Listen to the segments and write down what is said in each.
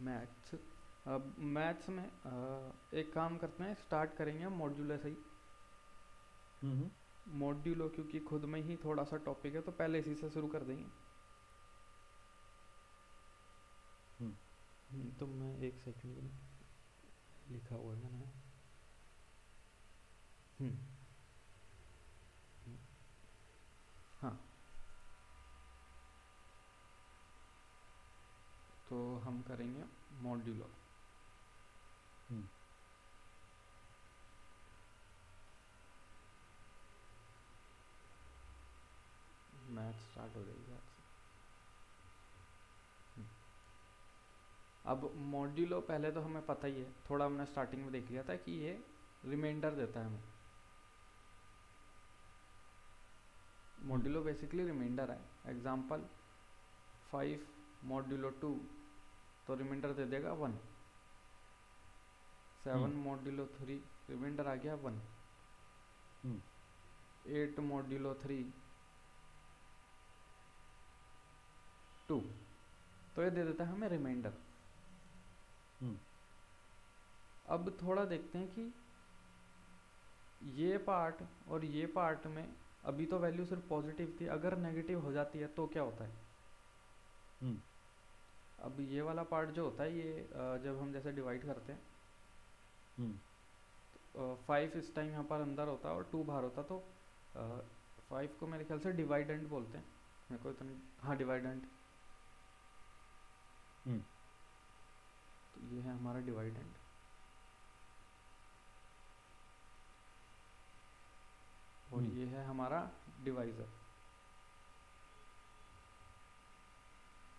Maths. अब maths में एक काम करते हैं, स्टार्ट करेंगे हम मॉड्यूलो से ही। हम्म। मॉड्यूलो क्योंकि खुद में ही थोड़ा सा टॉपिक है तो पहले इसी से शुरू कर देंगे। हम्म। तो मैं एक सेकंड, लिखा हुआ है मैंने। हम्म, हाँ। तो हम करेंगे मॉड्यूलो। हम्म। मैथ स्टार्ट हो जाएगी आज से। अब मॉड्यूलो पहले तो हमें पता ही है, थोड़ा हमने स्टार्टिंग में देख लिया था कि ये रिमाइंडर देता है हमें। हम्म। मॉड्यूलो बेसिकली रिमाइंडर है। एग्जाम्पल 5 मॉड्यूलो 2, तो रिमाइंडर दे देगा 1। 7 हम्म। मॉड्यूलो 3, रिमाइंडर आ गया 1। हम्म। 8 मॉड्यूलो 3, 2। तो ये दे देता है हमें रिमाइंडर। हम्म। अब थोड़ा देखते हैं कि ये पार्ट और ये पार्ट में अभी तो वैल्यू सिर्फ पॉजिटिव थी, अगर नेगेटिव हो जाती है तो क्या होता है। हम्म। अब ये वाला पार्ट जो होता है ये जब हम जैसे डिवाइड करते हैं, हम्म। 5 इस टाइम यहाँ पर अंदर होता है और 2 बाहर होता, तो 5 को मेरे ख्याल से डिवाइडेंट बोलते हैं। मेरे को इतना, हाँ डिवाइडेंट। हम्म। तो ये है हमारा डिवाइडेंट और हम्म। ये है हमारा डिवाइज़र।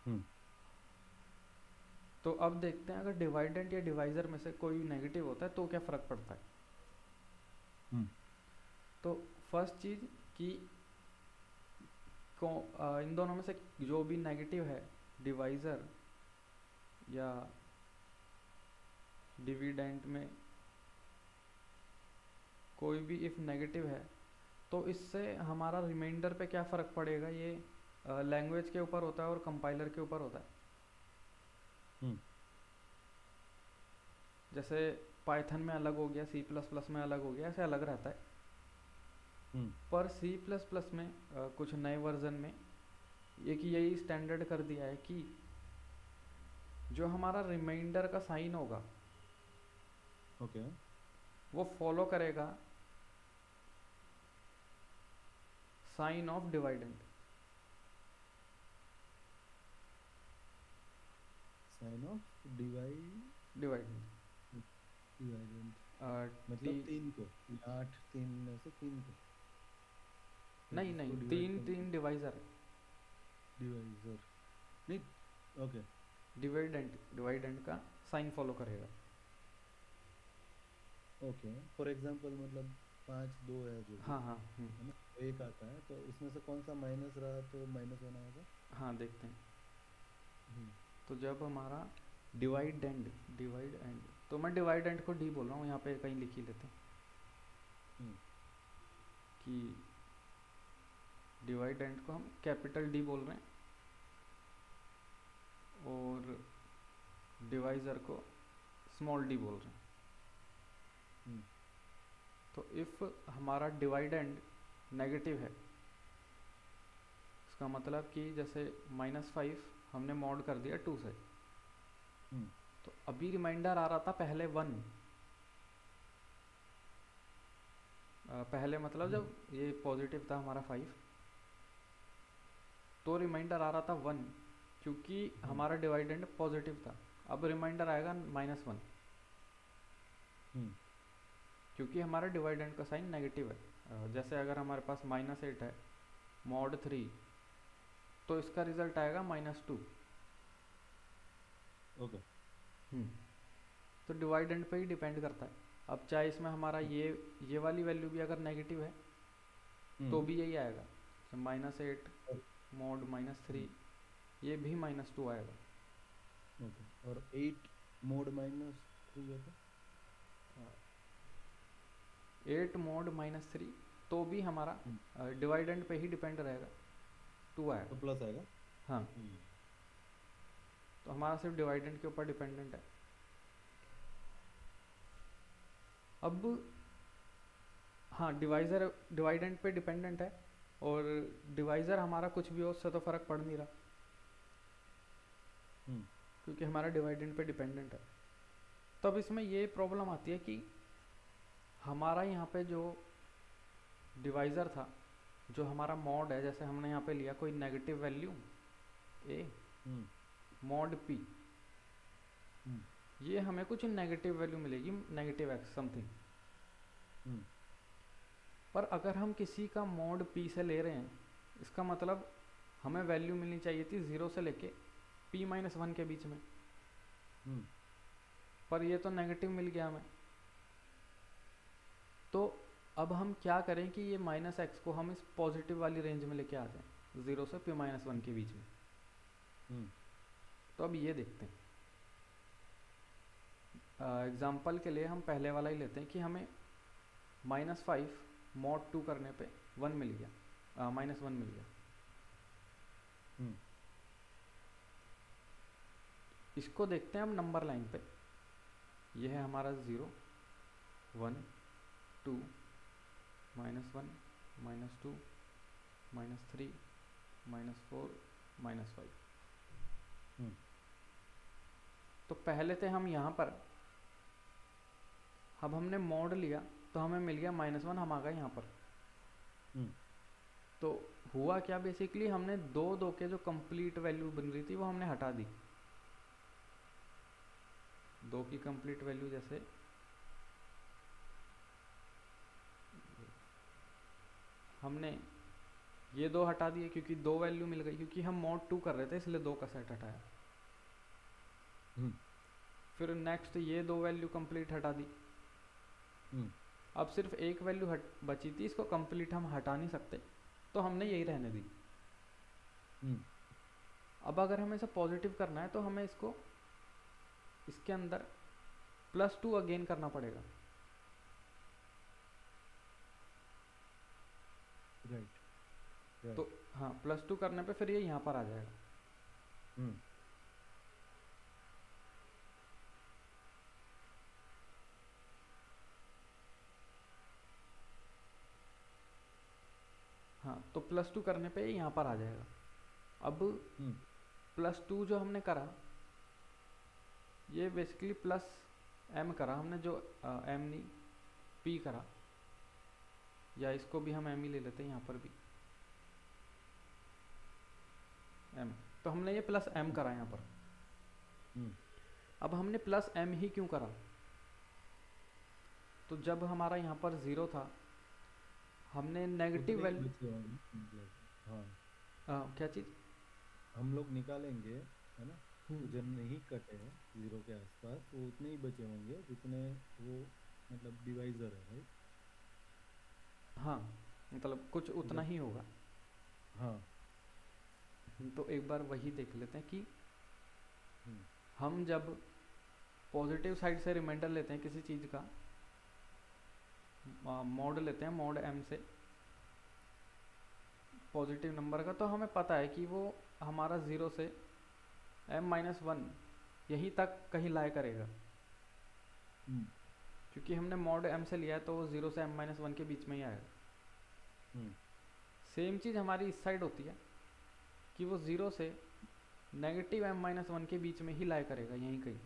हम्म। तो अब देखते हैं अगर डिवाइडेंट या डिवाइज़र में से कोई नेगेटिव होता है तो क्या फ़र्क पड़ता है। हम्म। तो फर्स्ट चीज़ कि इन दोनों में से जो भी नेगेटिव है, डिवाइज़र या डिविडेंट में कोई भी इफ़ नेगेटिव है, तो इससे हमारा रिमाइंडर पे क्या फ़र्क पड़ेगा, ये लैंग्वेज के ऊपर होता है और कंपाइलर के ऊपर होता है। हम्म। जैसे पाइथन में अलग हो गया, सी प्लस प्लस में अलग हो गया, ऐसे अलग रहता है। हम्म। पर सी प्लस प्लस में कुछ नए वर्जन में एक यही स्टैंडर्ड कर दिया है कि जो हमारा रिमाइंडर का साइन होगा ओके। वो फॉलो करेगा sign of dividend. Sign of divide dividend dividend T, मतलब तीन को, या आठ तीन में से तीन को, या नहीं जिसको नहीं, डिवाइड तीन कर तीन डिवाइजर है। डिवाइजर नहीं। ओके। डिवाइडेंट डिवाइडेंट का साइन फॉलो करेगा। ओके, फॉर एग्जांपल मतलब पाँच दो है जो भी, हाँ हाँ। है ना, तो एक आता है तो उसमें से कौन सा माइनस रहा तो माइनस वन आएगा। हाँ देखते हैं। हम्म। तो जब हमारा डिवाइडेंट, डिवाइड एंड, तो मैं डिवाइडेंट को डी बोल रहा हूँ, यहाँ पे कहीं लिख ही लेते हैं हम्म। कि डिवाइडेंट को हम कैपिटल डी बोल रहे हैं और डिवाइज़र को स्मॉल डी बोल रहे हैं। हम्म। तो इफ़ हमारा डिवाइडेंड नेगेटिव है, इसका मतलब कि जैसे -5 हमने मॉड कर दिया 2 से, हम्म। तो अभी रिमाइंडर आ रहा था पहले 1। पहले मतलब हम्म। जब ये पॉजिटिव था हमारा 5, तो रिमाइंडर आ रहा था 1 क्योंकि हम्म। हमारा डिवाइडेंड पॉजिटिव था। अब रिमाइंडर आएगा -1 हम्म। क्योंकि हमारा डिवाइडेंड का साइन नेगेटिव है। जैसे अगर हमारे पास -8 है मॉड 3, तो इसका रिजल्ट आएगा -2। ओके। तो डिवाइडेंड पे ही डिपेंड करता है। अब चाहे इसमें हमारा ये वाली वैल्यू भी अगर नेगेटिव है तो हम्म। भी यही आएगा। तो -8 मॉड -3, हम्म। ये भी -2 आएगा। ओके, और एट मोड माइनस थ्री है तो 8 मॉड -3 तो भी हमारा हम्म, डिवाइडेंड पे ही डिपेंड रहेगा, 2 आएगा। तो प्लस आएगा। हाँ। हम्म। तो तो हमारा सिर्फ डिवाइडेंट के ऊपर डिपेंडेंट है। अब हाँ, डिवाइज़र डिवाइडेंट पे डिपेंडेंट है, और डिवाइज़र हमारा कुछ भी हो उससे तो फ़र्क पड़ नहीं रहा, क्योंकि हमारा डिवाइडेंट पे डिपेंडेंट है। तो अब इसमें ये प्रॉब्लम आती है कि हमारा यहाँ पे जो डिवाइज़र था, जो हमारा मॉड है, जैसे हमने यहाँ पे लिया कोई negative value A mod P, ये हमें कुछ नेगेटिव वैल्यू मिलेगी, नेगेटिव एक्स समथिंग। पर अगर हम किसी का मॉड पी से ले रहे हैं, इसका मतलब हमें वैल्यू मिलनी चाहिए थी 0 से लेके p-1 के बीच में, पर ये तो नेगेटिव मिल गया हमें। तो अब हम क्या करें कि ये -x को हम इस पॉजिटिव वाली रेंज में लेके आ जाएं, 0 से p-1 के बीच में। तो अब ये देखते हैं, एग्जाम्पल के लिए हम पहले वाला ही लेते हैं कि हमें -5 mod 2 करने पे 1 मिल गया, -1 मिल गया। इसको देखते हैं हम नंबर लाइन पे। यह है हमारा 0 1 2 -1 -2 -3 -4 -5। तो पहले थे हम यहाँ पर, अब हमने मॉड लिया तो हमें मिल गया -1, हम आ गए यहाँ पर। तो हुआ क्या, बेसिकली हमने दो के जो कंप्लीट वैल्यू बन रही थी वो हमने हटा दी। 2 की कंप्लीट वैल्यू, जैसे हमने ये 2 हटा दिए क्योंकि 2 वैल्यू मिल गई, क्योंकि हम mod 2 कर रहे थे इसलिए 2 का सेट हटाया। फिर नेक्स्ट ये 2 वैल्यू कंप्लीट हटा दी। अब सिर्फ एक वैल्यू बची थी, इसको कंप्लीट हम हटा नहीं सकते, तो हमने यही रहने दी। अब अगर हमें इसे पॉजिटिव करना है तो हमें इसको इसके अंदर +2 अगेन करना पड़ेगा। राइट। तो हाँ, +2 करने पे फिर ये यहाँ पर आ जाएगा। हाँ, तो +2 करने पे ये यहाँ पर आ जाएगा। अब +2 जो हमने करा, ये बेसिकली +m करा हमने, जो m नहीं p करा, या इसको भी हम m ही ले लेते हैं यहाँ पर भी m। तो हमने ये +m करा यहाँ पर। अब हमने +m ही क्यों करा, तो जब हमारा यहाँ पर 0 था, हमने नेगेटिव वैल्यू, हाँ क्या चीज़, हम लोग निकालेंगे, है ना। जब नहीं कटे 0 के आसपास, वो उतने ही बचे होंगे जितने वो मतलब डिवाइजर है, राइट। हाँ, मतलब कुछ उतना ही होगा। हाँ, तो एक बार वही देख लेते हैं कि हम जब पॉजिटिव साइड से रिमाइंडर लेते हैं किसी चीज़ का, मॉड लेते हैं, मॉड m से पॉजिटिव नंबर का, तो हमें पता है कि वो हमारा 0 से m-1 यहीं तक कहीं लाए करेगा, क्योंकि हमने मॉड m से लिया है, तो वो 0 से m-1 के बीच में ही आएगा। सेम चीज़ हमारी इस साइड होती है कि वो 0 से -m-1 के बीच में ही लाए करेगा, यहीं कहीं।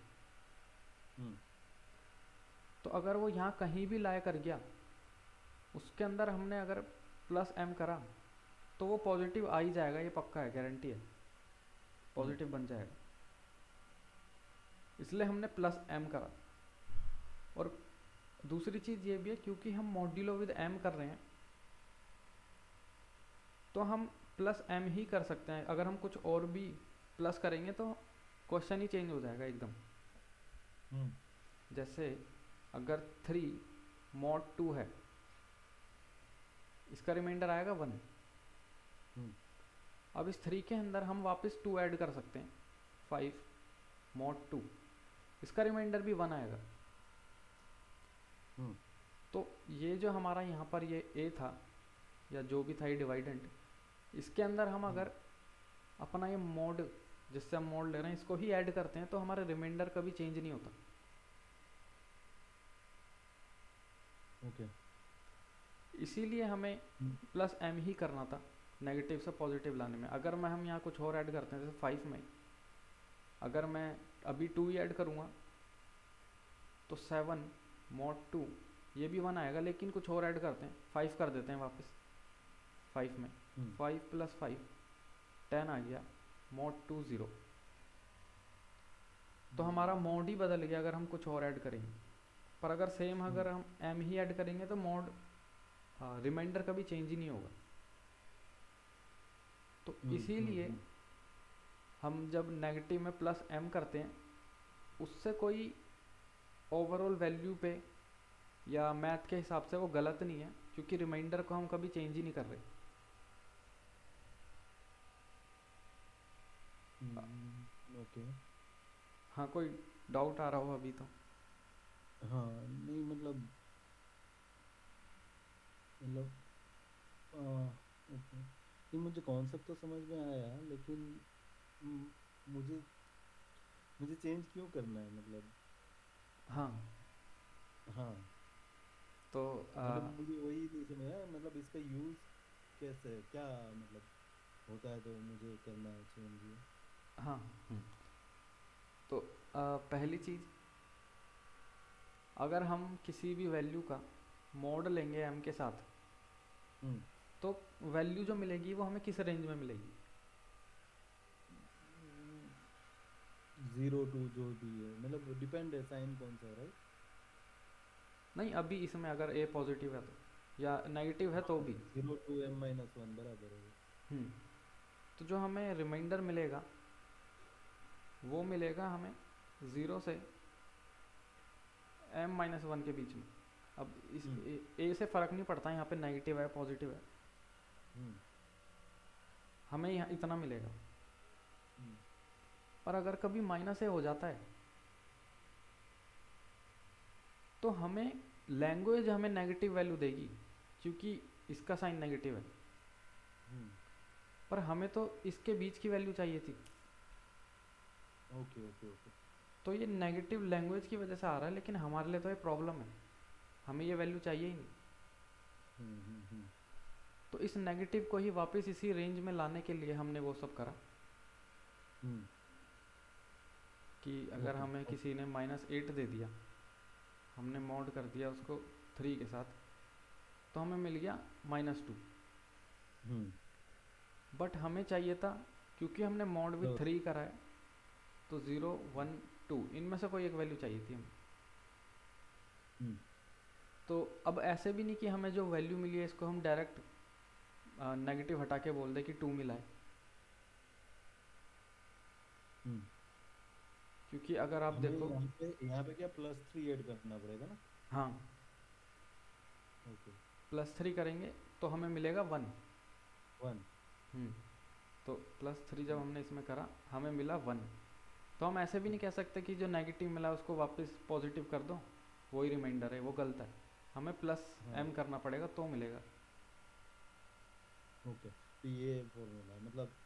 तो अगर वो यहाँ कहीं भी लाए कर गया, उसके अंदर हमने अगर +m करा, तो वो पॉजिटिव आ ही जाएगा, ये पक्का है, गारंटी है, पॉजिटिव बन जाएगा। इसलिए हमने +m करा। और दूसरी चीज़ ये भी है, क्योंकि हम मॉड्यूलो विद m कर रहे हैं, तो हम +m ही कर सकते हैं। अगर हम कुछ और भी प्लस करेंगे तो क्वेश्चन ही चेंज हो जाएगा एकदम। जैसे अगर 3 mod 2 है, इसका रिमाइंडर आएगा 1। अब इस 3 के अंदर हम वापस 2 ऐड कर सकते हैं, 5 mod 2, इसका रिमाइंडर भी 1 आएगा। तो ये जो हमारा यहाँ पर ये a था, या जो भी था ये डिवाइडेंट, इसके अंदर हम अगर अपना ये मोड, जिससे हम मोड ले रहे हैं इसको ही ऐड करते हैं तो हमारा रिमाइंडर कभी चेंज नहीं होता। ओके। इसीलिए हमें प्लस एम ही करना था नेगेटिव से पॉजिटिव लाने में। अगर मैं हम यहाँ कुछ और ऐड करते हैं जैसे 5 में, अगर मैं अभी 2 ही ऐड करूँगा तो 7 mod 2 ये भी 1 आएगा, लेकिन कुछ और ऐड करते हैं 5 कर देते हैं वापस 5 में। 5 + 5 10 आ गया, mod 2 0। तो हमारा मोड ही बदल गया अगर हम कुछ और ऐड करेंगे। पर अगर सेम अगर हम एम ही ऐड करेंगे तो मोड रिमाइंडर कभी चेंज ही नहीं होगा। तो इसीलिए हम जब नेगेटिव में प्लस एम करते हैं उससे कोई ओवरऑल वैल्यू पे या मैथ के हिसाब से वो गलत नहीं है, क्योंकि रिमाइंडर को हम कभी चेंज ही नहीं कर रहे। ओके। हाँ, कोई डाउट आ रहा हो अभी तो? हाँ नहीं मतलब ओके, नहीं मुझे कॉन्सेप्ट तो समझ में आया, लेकिन म, मुझे मुझे चेंज क्यों करना है मतलब? हाँ हाँ तो मतलब मुझे वही नहीं समझ आया, मतलब इसका यूज़ कैसे है, क्या मतलब होता है तो मुझे करना है चेंज ये? हाँ तो पहली चीज़, अगर हम किसी भी वैल्यू का मॉड लेंगे एम के साथ तो वैल्यू जो मिलेगी वो हमें किस रेंज में मिलेगी? 0 to जो भी है, मतलब डिपेंड है साइन कौन सा है, राइट? नहीं, अभी इसमें अगर ए पॉजिटिव है तो या नेगेटिव है तो भी 0 to m-1 बराबर है। तो जो हमें रिमाइंडर मिलेगा वो मिलेगा हमें 0 से m-1 के बीच में। अब इस ए से फ़र्क नहीं पड़ता यहाँ पे नेगेटिव है पॉजिटिव है, हमें यहाँ इतना मिलेगा। पर अगर कभी -a हो जाता है तो हमें लैंग्वेज हमें नेगेटिव वैल्यू देगी, क्योंकि इसका साइन नेगेटिव है। पर हमें तो इसके बीच की वैल्यू चाहिए थी। Okay okay okay. तो ये नेगेटिव लैंग्वेज की वजह से आ रहा है, लेकिन हमारे लिए तो ये प्रॉब्लम है, हमें ये वैल्यू चाहिए ही नहीं। तो इस नेगेटिव को ही वापस इसी रेंज में लाने के लिए हमने वो सब करा कि अगर हमें किसी ने -8 दे दिया, हमने मॉड कर दिया उसको 3 के साथ, तो हमें मिल गया -2। बट हमें चाहिए था, क्योंकि हमने मॉड विथ 3 करा है, तो 0 1 2 इनमें से कोई एक वैल्यू चाहिए थी हमें। तो अब ऐसे भी नहीं कि हमें जो वैल्यू मिली है इसको हम डायरेक्ट नेगेटिव हटा के बोल दे कि 2 मिला है। क्योंकि अगर आप देखो यहाँ पे क्या +3 ऐड करना पड़ेगा ना? हाँ ओके। +3 करेंगे तो हमें मिलेगा 1। तो +3 जब हमने इसमें करा हमें मिला 1। तो हम ऐसे भी नहीं कह सकते कि जो नेगेटिव मिला उसको वापस पॉजिटिव कर दो, वही रिमाइंडर है, वो गलत है। हमें +m करना पड़ेगा तो मिलेगा। ओके, तो ये फॉर्मूला मतलब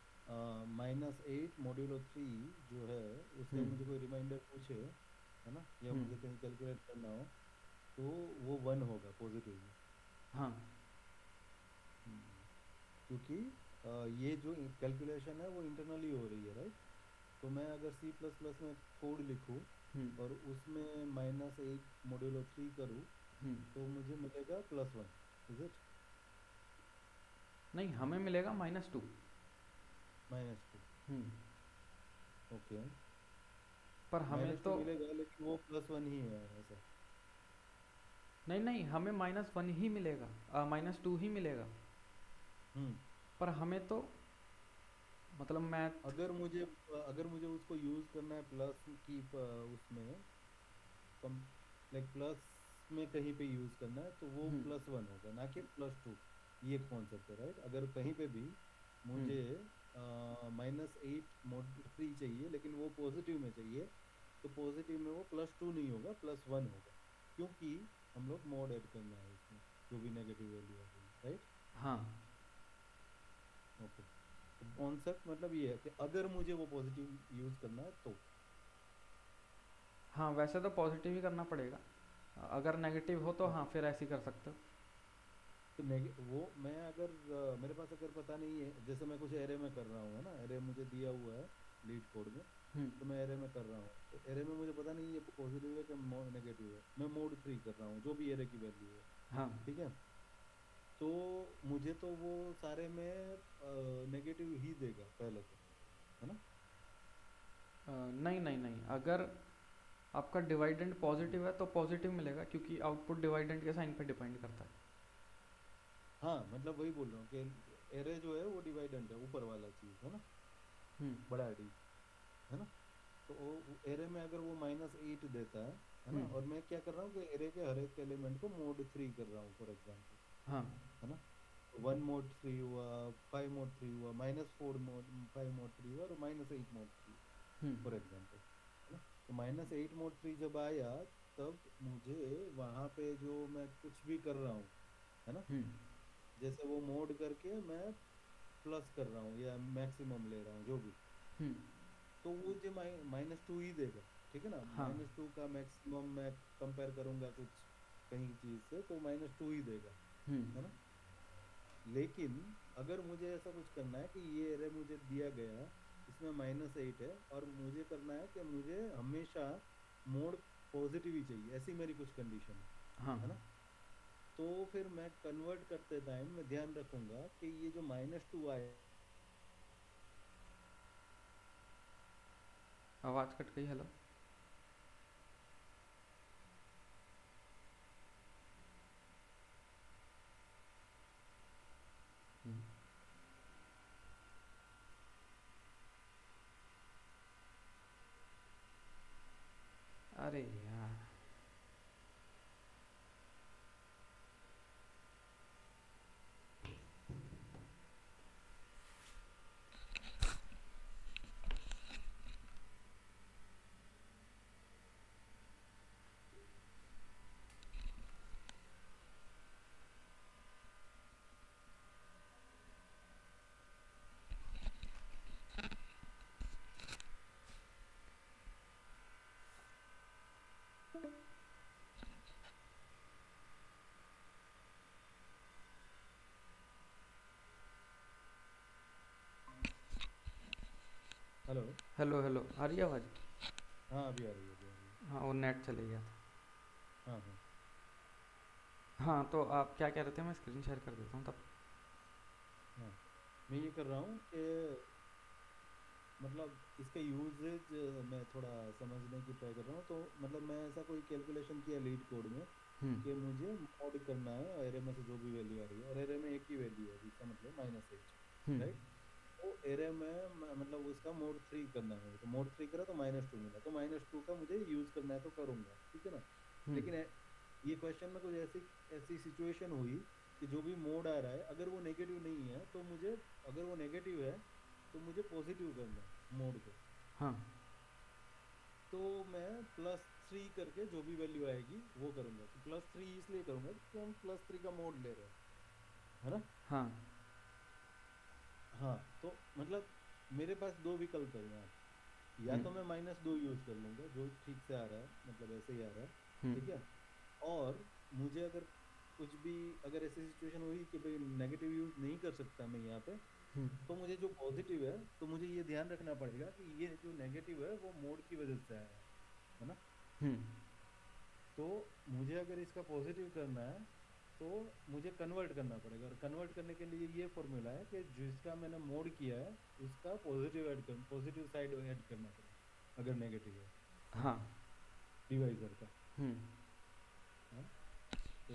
-8 मॉड्यूलो 3 जो है उससे मुझे कोई रिमाइंडर पूछे, है ना, या मुझे कहीं कैलकुलेट करना हो तो वो 1 होगा पॉजिटिव। हाँ क्योंकि ये जो कैलकुलेशन है वो इंटरनली हो रही है, राइट? तो मैं अगर C++ में कोड लिखूँ और उसमें -8 मॉड्यूलो 3 करूँ तो मुझे मिलेगा +1, इज इट? नहीं, हमें मिलेगा -2। -2 ओके। पर हमें तो मिलेगा लेकिन वो +1 ही है ऐसा? नहीं, हमें -1 ही मिलेगा, -2 ही मिलेगा। पर हमें तो मतलब मैथ अगर मुझे उसको यूज करना है प्लस की उसमें लाइक प्लस में कहीं पे यूज करना है तो वो +1 होगा ना कि +2। ये कॉन्सेप्ट है, राइट? अगर कहीं पे भी मुझे -8 mod 3 चाहिए लेकिन वो पॉजिटिव में चाहिए, तो पॉजिटिव में वो +2 नहीं होगा, +1 होगा, क्योंकि हम लोग मॉड ऐड करना है इसमें जो भी नेगेटिव वैल्यू आ गई, राइट? हाँ ओके। कॉन्सेप्ट मतलब ये है कि अगर मुझे वो पॉजिटिव यूज करना है तो। हाँ वैसे तो पॉजिटिव ही करना पड़ेगा, अगर नेगेटिव हो तो हाँ फिर ऐसे ही कर सकते हो। तो वो मैं अगर मेरे पास अगर पता नहीं है, जैसे मैं कुछ एरे में कर रहा हूँ, है ना, एरे मुझे दिया हुआ है लीड कोड में, हम्म। तो मैं एरे में कर रहा हूँ, तो एरे में मुझे पता नहीं ये पॉजिटिव है कि नेगेटिव है, मैं मोड 3 कर रहा हूँ जो भी एरे की वैल्यू है, हाँ। ठीक है। तो मुझे तो वो सारे में नेगेटिव ही देगा पहले तो, है ना। नहीं नहीं नहीं, अगर आपका डिवाइडेंड पॉजिटिव है तो पॉजिटिव मिलेगा, क्योंकि आउटपुट डिवाइडेंड के साइन पे डिपेंड करता है। हाँ मतलब वही बोल रहा हूँ कि एरे जो है वो डिवाइडेंट है, ऊपर वाला चीज है ना, हम्म। बड़ा डी, है ना। तो एरे में अगर वो -8 देता है ना, हम्म। और मैं क्या कर रहा हूँ कि एरे के हर एक एलिमेंट को मोड 3 कर रहा हूँ फॉर एग्जांपल, हाँ। है ना। 1 मोड 3 हुआ, 5 मोड 3 हुआ, -4 मोड 5 मोड 3 हुआ, और -8 मोड 3 हम्म। फॉर एग्जांपल, है ना। तो -8 मोड 3 जब आया, तब मुझे वहां पे जो मैं कुछ भी कर रहा हूँ, है ना, हम्म। जैसे वो मोड करके मैं प्लस कर रहा हूँ या मैक्सिमम ले रहा हूँ जो भी, हम्म। तो वो जो -2 ही देगा, ठीक है ना। हाँ। -2 का मैक्सिमम मैं कंपेयर करूंगा कुछ कहीं चीज से, तो -2 ही देगा, हम्म। है ना। लेकिन अगर मुझे ऐसा कुछ करना है कि ये एरे मुझे दिया गया, इसमें -8 है, और मुझे करना है कि मुझे हमेशा मोड पॉजिटिव ही चाहिए, ऐसी मेरी कुछ कंडीशन हाँ। है ना। तो फिर मैं कन्वर्ट करते टाइम मैं ध्यान रखूंगा कि ये जो -2 आए। आवाज़ कट गई, हेलो। हम्म। अरे यार। हेलो। हेलो हेलो, आ रही है आवाज़? हाँ अभी आ रही है, अभी आ रही है। हाँ वो नेट चले गया था। हाँ हाँ हाँ तो आप क्या कह रहे थे, मैं स्क्रीन शेयर कर देता हूँ तब। हाँ, मैं ये कर रहा हूँ कि मतलब इसका यूजेज मैं थोड़ा समझने की ट्राई कर रहा हूँ, तो मतलब मैं ऐसा कोई कैलकुलेशन किया लीड कोड में हम्म। कि मुझे मोड करना है एरे में से जो भी वैल्यू आ रही है, और एरे में एक ही वैल्यू है जिसका मतलब -8, हम्म। राइट। तो एरे में मतलब उसका मोड 3 करना है मुझे, तो मोड 3 करा तो -2 मिला, तो -2 का मुझे यूज करना है तो करूंगा, ठीक है ना। हम्म। लेकिन ये क्वेश्चन में कुछ ऐसी ऐसी सिचुएशन हुई कि जो भी मोड आ रहा है अगर वो नेगेटिव नहीं है तो मुझे, अगर वो नेगेटिव है तो मुझे पॉजिटिव करना है मोड को। हाँ। तो मैं +3 करके जो भी वैल्यू आएगी वो करूंगा, तो +3 इसलिए करूंगा क्योंकि हम +3 का मोड ले रहे हैं, है ना। हाँ। हाँ तो मतलब मेरे पास दो विकल्प है यहाँ, या हम्म। तो मैं -2 यूज कर लूंगा जो ठीक से आ रहा है, मतलब ऐसे ही आ रहा है, हम्म। ठीक है। और मुझे अगर कुछ भी, अगर ऐसी सिचुएशन हुई कि भाई नेगेटिव यूज नहीं कर सकता मैं यहाँ पे, हम्म। तो मुझे जो पॉजिटिव है, तो मुझे ये ध्यान रखना पड़ेगा कि ये जो नेगेटिव है वो मोड की वजह से आया है ना। हम्म। तो मुझे अगर इसका पॉजिटिव करना है तो मुझे कन्वर्ट करना पड़ेगा, और कन्वर्ट करने के लिए ये फॉर्मूला है कि जिसका मैंने मोड किया है उसका पॉजिटिव साइड ऐड करना पड़ेगा अगर नेगेटिव है ना, हाँ। डिवाइजर का, हम्म। है ना। तो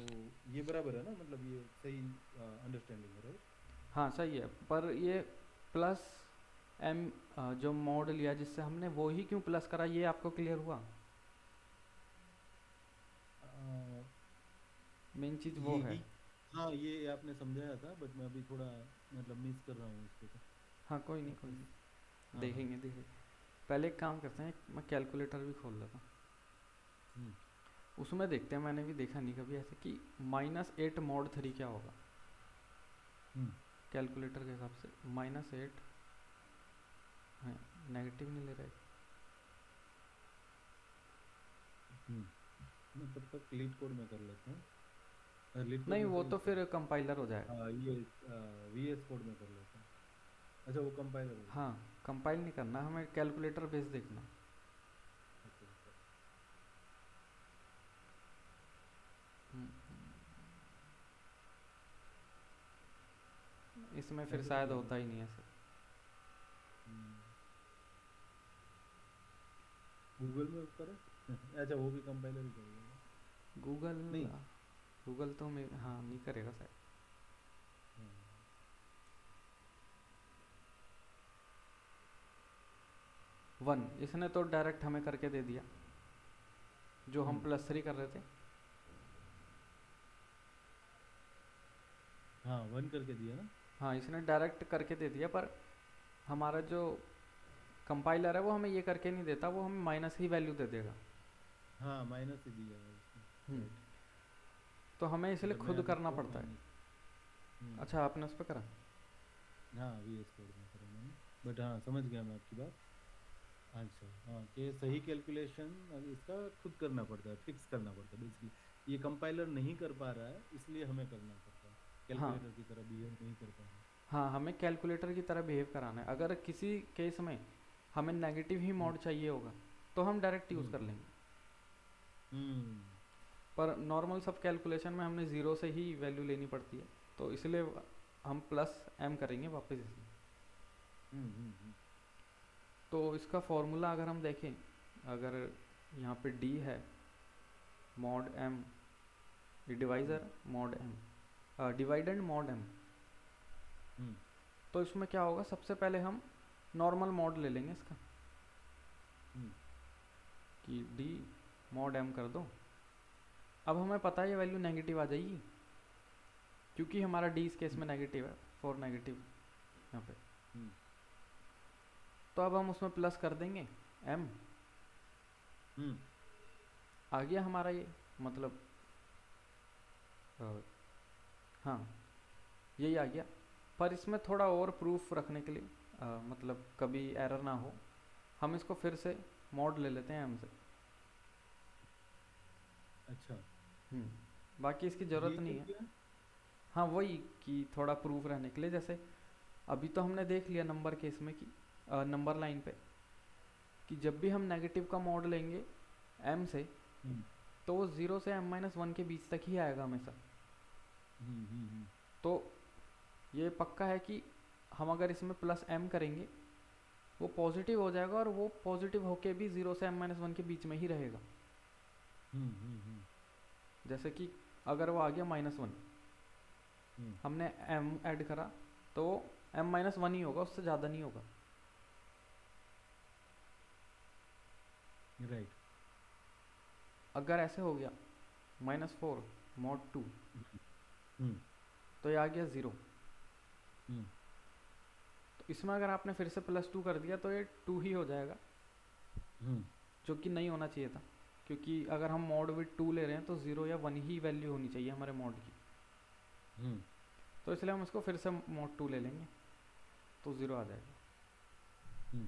ये बराबर है ना, मतलब ये सही अंडरस्टैंडिंग है, राइट। हाँ सही है, पर ये प्लस एम जो मोड लिया जिससे हमने, वो ही क्यों प्लस करा, ये आपको क्लियर हुआ? मेन चीज़ वो है। यही, हाँ ये आपने समझाया था, बट मैं अभी थोड़ा मतलब मिस कर रहा हूँ इसको, तो हाँ कोई नहीं कोई वापस। नहीं, हाँ हाँ। देखेंगे देखेंगे। पहले एक काम करते हैं, मैं कैलकुलेटर भी खोल लेता हूँ, हम्म उसमें देखते हैं। मैंने भी देखा नहीं कभी ऐसे कि -8 mod 3 क्या होगा हम्म कैलकुलेटर के हिसाब से। -8 नेगेटिव नहीं ले रहे। मैं तब तक लीड कोड में कर लेता हूँ। लीड कोड नहीं, में वो से तो फिर कंपाइलर हो जाएगा। हाँ ये VS कोड में कर लेता हूँ। अच्छा वो कंपाइलर हो हाँ, जाएगा। कंपाइल नहीं करना, हमें कैलकुलेटर बेस देखना। Okay okay. इसमें फिर ऐसे तो शायद नहीं होता होगा। ही नहीं ऐसे। गूगल में करो। अच्छा वो भी कंपाइलर ही करेगा गूगल, नहीं। गूगल तो मैं हाँ नहीं करेगा शायद। हाँ, 1 इसने तो डायरेक्ट हमें करके दे दिया, जो हम +3 कर रहे थे। हाँ 1 करके दिया ना। हाँ, इसने डायरेक्ट करके दे दिया, पर हमारा जो कंपाइलर है वो हमें ये करके नहीं देता, वो हमें माइनस ही वैल्यू दे देगा। हाँ माइनस ही दिया है उसने। हम्म, राइट। तो हमें इसलिए मतलब मैं खुद अगर करना 4 पड़ता है। माइनस। अच्छा, आपने उस पर करा? हाँ VS कोड में करा मैंने। बट हाँ समझ गया मैं आपकी बात। अच्छा हाँ कि सही कैलकुलेशन इसका खुद करना पड़ता है, फिक्स करना पड़ता है बेसिकली। ये कंपाइलर नहीं कर पा रहा है इसलिए हमें करना पड़ता है। हाँ कैलकुलेटर की तरह बिहेव नहीं कर पा रहा है। हाँ, हमें कैलकुलेटर की तरह बिहेव कराना है। अगर किसी केस में हमें नेगेटिव ही हम्म मोड चाहिए होगा तो हम डायरेक्ट यूज़ हम्म कर लेंगे। हम्म पर नॉर्मल सब कैलकुलेशन में हमने ज़ीरो से ही वैल्यू लेनी पड़ती है, तो इसलिए हम +m करेंगे वापस इसमें। हम्म हम्म हम्म तो इसका फॉर्मूला अगर हम देखें, अगर यहाँ पे d है mod m, hmm divisor mod m, dividend mod m, hmm तो इसमें क्या होगा, सबसे पहले हम नॉर्मल मॉड ले लेंगे इसका, हम्म कि d mod m कर दो। अब हमें पता है ये वैल्यू नेगेटिव आ जाएगी, क्योंकि हमारा d इस केस में नेगेटिव है, 4 नेगेटिव यहाँ पे। हम्म तो अब हम उसमें प्लस कर देंगे m, हम्म आ गया हमारा ये, मतलब हाँ यही आ गया। पर इसमें थोड़ा और प्रूफ रखने के लिए, मतलब कभी एरर ना हो, हम इसको फिर से मॉड ले लेते हैं m से। अच्छा बाकी इसकी ये ज़रूरत क्यों नहीं है। किया। हाँ वही, कि थोड़ा प्रूफ रहने के लिए। जैसे अभी तो हमने देख लिया नंबर केस में कि नंबर लाइन पे, कि जब भी हम नेगेटिव का मॉड लेंगे m से, हम्म तो वो 0 से m-1 के बीच तक ही आएगा हमेशा। हम्म। तो ये पक्का है कि हम अगर इसमें +m करेंगे वो पॉजिटिव हो जाएगा, और वो पॉजिटिव होके भी 0 से m-1 के बीच में ही रहेगा। हम्म जैसे कि अगर वो आ गया -1, हम्म हमने m ऐड करा, तो वो m-1 ही होगा, उससे ज़्यादा नहीं होगा। राइट। अगर ऐसे हो गया -4 mod 2, हम्म तो ये आ गया 0। हम्म तो इसमें अगर आपने फिर से +2 कर दिया तो ये 2 ही हो जाएगा, हम्म जो कि नहीं होना चाहिए था। क्योंकि अगर हम मॉड विद 2 ले रहे हैं तो 0 या 1 ही वैल्यू होनी चाहिए हमारे मॉड की। हम्म तो इसलिए हम इसको फिर से mod 2 ले लेंगे, तो 0 आ जाएगा। हम्म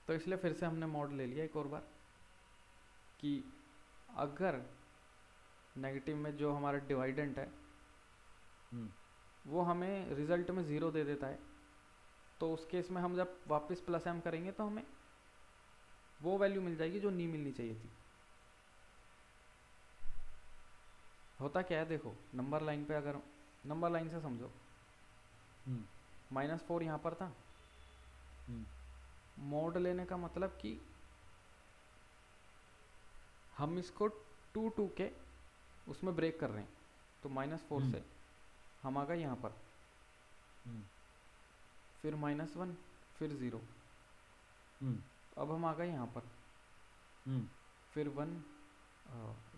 तो इसलिए फिर से हमने मॉड ले लिया एक और बार, कि अगर नेगेटिव में जो हमारा डिवाइडेंट है हम्म वो हमें रिजल्ट में 0 दे देता है, तो उस केस में हम जब वापस +m करेंगे तो हमें वो वैल्यू मिल जाएगी जो नहीं मिलनी चाहिए थी। होता क्या है, देखो नंबर लाइन पे, अगर नंबर लाइन से समझो, हम्म -4 यहाँ पर था। हम्म मोड लेने का मतलब कि हम इसको 2 के उसमें ब्रेक कर रहे हैं। तो -4 हम्म से हम आ गए यहाँ पर, हम्म फिर -1, फिर 0। हम्म अब हम आ गए यहाँ पर, हम्म फिर 1,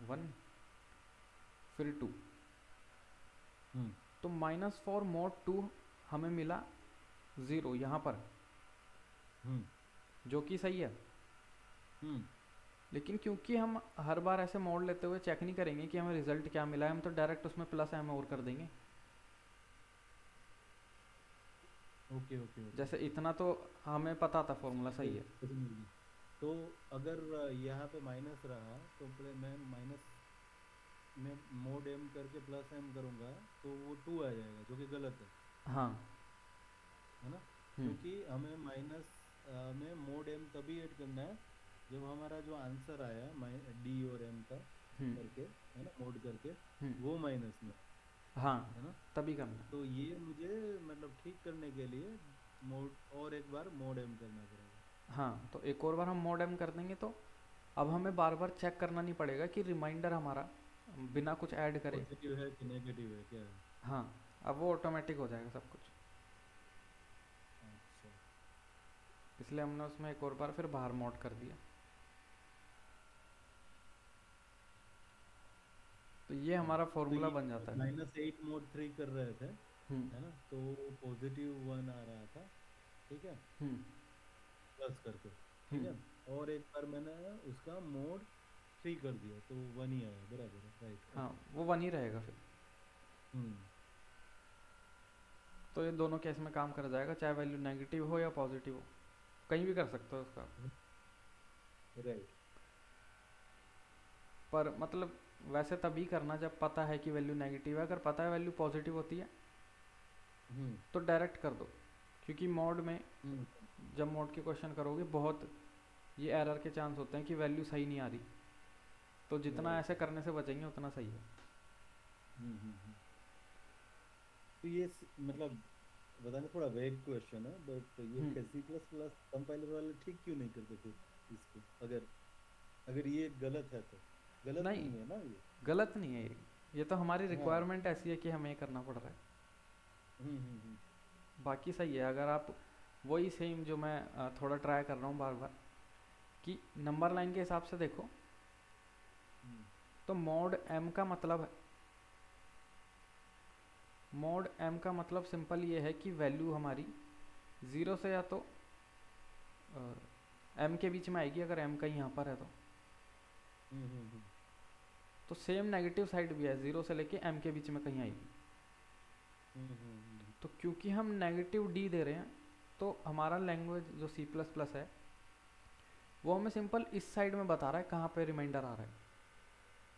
1, फिर 2। हम्म तो -4 mod 2 हमें मिला 0 यहाँ पर, हम्म जो कि सही है। हम्म लेकिन क्योंकि हम हर बार ऐसे मोड लेते हुए चेक नहीं करेंगे कि हमें रिजल्ट क्या मिला है, हम तो डायरेक्ट उसमें +m और कर देंगे। Okay okay okay. जैसे इतना तो हमें पता था फॉर्मूला समझ सही गई, है। समझ गई। तो अगर यहाँ पे माइनस रहा तो मैं माइनस में मोड एम करके प्लस एम करूँगा तो वो टू आ जाएगा, जो कि गलत हाँ। है ना? हम्म। क्योंकि हमें माइनस में मोड एम तभी ऐड करना है जब हमारा जो आंसर आया डी और एम का हम्म। करके, है ना, मोड करके, हम्म। वो माइनस में, हाँ, है ना? तभी करना है। तो ये मुझे मतलब ठीक करने के लिए मोड और एक बार मोड एम करना पड़ेगा। हाँ, तो एक और बार हम मोड एम कर देंगे तो अब हमें बार बार चेक करना नहीं पड़ेगा कि रिमाइंडर हमारा बिना कुछ ऐड करे। पॉजिटिव है कि नेगेटिव है क्या है? हाँ, अब वो ऑटोमेटिक हो जाएगा सब कुछ। अच्छा। इसलिए हमने उसमें एक और बार फिर बाहर मोड कर दिया। तो ये हाँ, हमारा तो फॉर्मूला ये बन जाता है। -8 mod 3 कर रहे थे, हम्म। है ना? तो +1 आ रहा था, ठीक है, हम्म। प्लस करके, ठीक हम्म। है। और एक बार मैंने उसका मोड 3 कर दिया तो 1 ही आया, बराबर है, राइट, हाँ, ओके। वो वन ही रहेगा फिर। हम्म। तो ये दोनों केस में काम कर जाएगा, चाहे वैल्यू नेगेटिव हो या पॉजिटिव हो, कहीं भी कर सकते हो उसका। राइट। पर मतलब वैसे तभी करना जब पता है कि वैल्यू नेगेटिव है। अगर पता है वैल्यू पॉजिटिव होती है हम्म तो डायरेक्ट कर दो, क्योंकि मोड में हम्म। जब मोड के क्वेश्चन करोगे बहुत ये एरर के चांस होते हैं कि वैल्यू सही नहीं आ रही। तो जितना राइट। ऐसे करने से बचेंगे उतना सही है। हम्म। तो ये मतलब पता नहीं, थोड़ा वेग क्वेश्चन है, बट ये हम्म। सी प्लस प्लस कंपाइलर वाले ठीक क्यों नहीं करते फिर इसको? अगर अगर ये गलत है तो गलत नहीं, नहीं है ना ये? गलत नहीं है ये तो हमारी हाँ। रिक्वायरमेंट ऐसी है कि हमें ये करना पड़ रहा है। हम्म। बाकी सही है। अगर आप वही सेम जो मैं थोड़ा ट्राई कर रहा हूँ बार बार कि नंबर लाइन के हिसाब से देखो, हम्म तो मोड एम का मतलब, मोड एम का मतलब सिंपल ये है कि वैल्यू हमारी ज़ीरो से या तो एम के बीच में आएगी, अगर एम का यहाँ पर है हम्म। तो सेम नेगेटिव साइड भी है, ज़ीरो से लेके एम के बीच में कहीं आएगी। हम्म। तो क्योंकि हम नेगेटिव डी दे रहे हैं तो हमारा लैंग्वेज जो सी प्लस प्लस है वो हमें सिंपल इस साइड में बता रहा है कहाँ पे रिमाइंडर आ रहा है।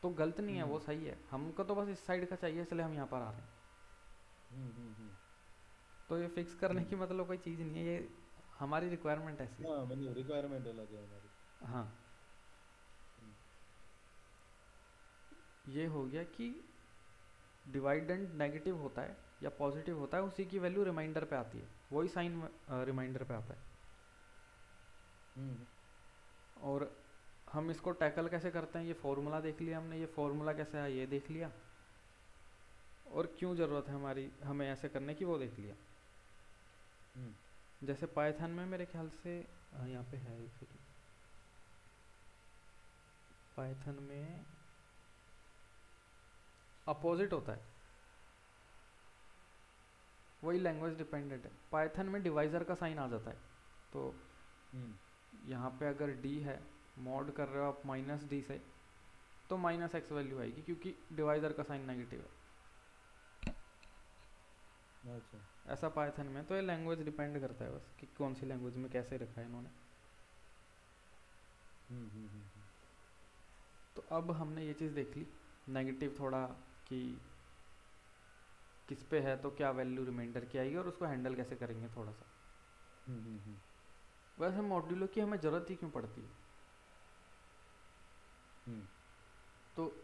तो गलत नहीं है, वो हम्म सही है। हमको तो बस इस साइड का चाहिए, इसलिए हम यहाँ पर आ रहे हैं। हम्म। तो ये फिक्स करने की मतलब कोई चीज़ नहीं है, ये हमारी रिक्वायरमेंट ऐसी है। हाँ, मतलब रिक्वायरमेंट अलग है हमारी। हाँ, हम्म ये हो गया कि डिवाइडेंड नेगेटिव होता है या पॉजिटिव होता है, उसी की वैल्यू रिमाइंडर पे आती है, वही साइन रिमाइंडर पे आता है। हम्म और हम इसको टैकल कैसे करते हैं, ये फॉर्मूला देख लिया हमने, ये फॉर्मूला कैसे है ये देख लिया, और क्यों ज़रूरत है हमारी हमें ऐसे करने की वो देख लिया। हम्म जैसे पाइथन में मेरे ख्याल से यहाँ पे है एक सेकंड, पाइथन में अपोजिट होता है, वही लैंग्वेज डिपेंडेंट है। पाइथन में डिवाइज़र का साइन आ जाता है। तो हम्म। यहाँ पे अगर डी है, मॉड कर रहे हो आप माइनस डी से, तो माइनस एक्स वैल्यू आएगी क्योंकि डिवाइज़र का साइन नेगेटिव है। अच्छा। ऐसा पाइथन में। तो ये लैंग्वेज डिपेंड करता है बस कि कौन सी लैंग्वेज में कैसे रखा है इन्होंने। हम्म। तो अब हमने ये चीज़ देख ली नेगेटिव थोड़ा, कि किस पे है तो क्या वैल्यू रिमाइंडर की आएगी और उसको हैंडल कैसे करेंगे थोड़ा सा। हम्म। वैसे मॉड्यूलो की हमें ज़रूरत ही क्यों पड़ती है? हम्म तो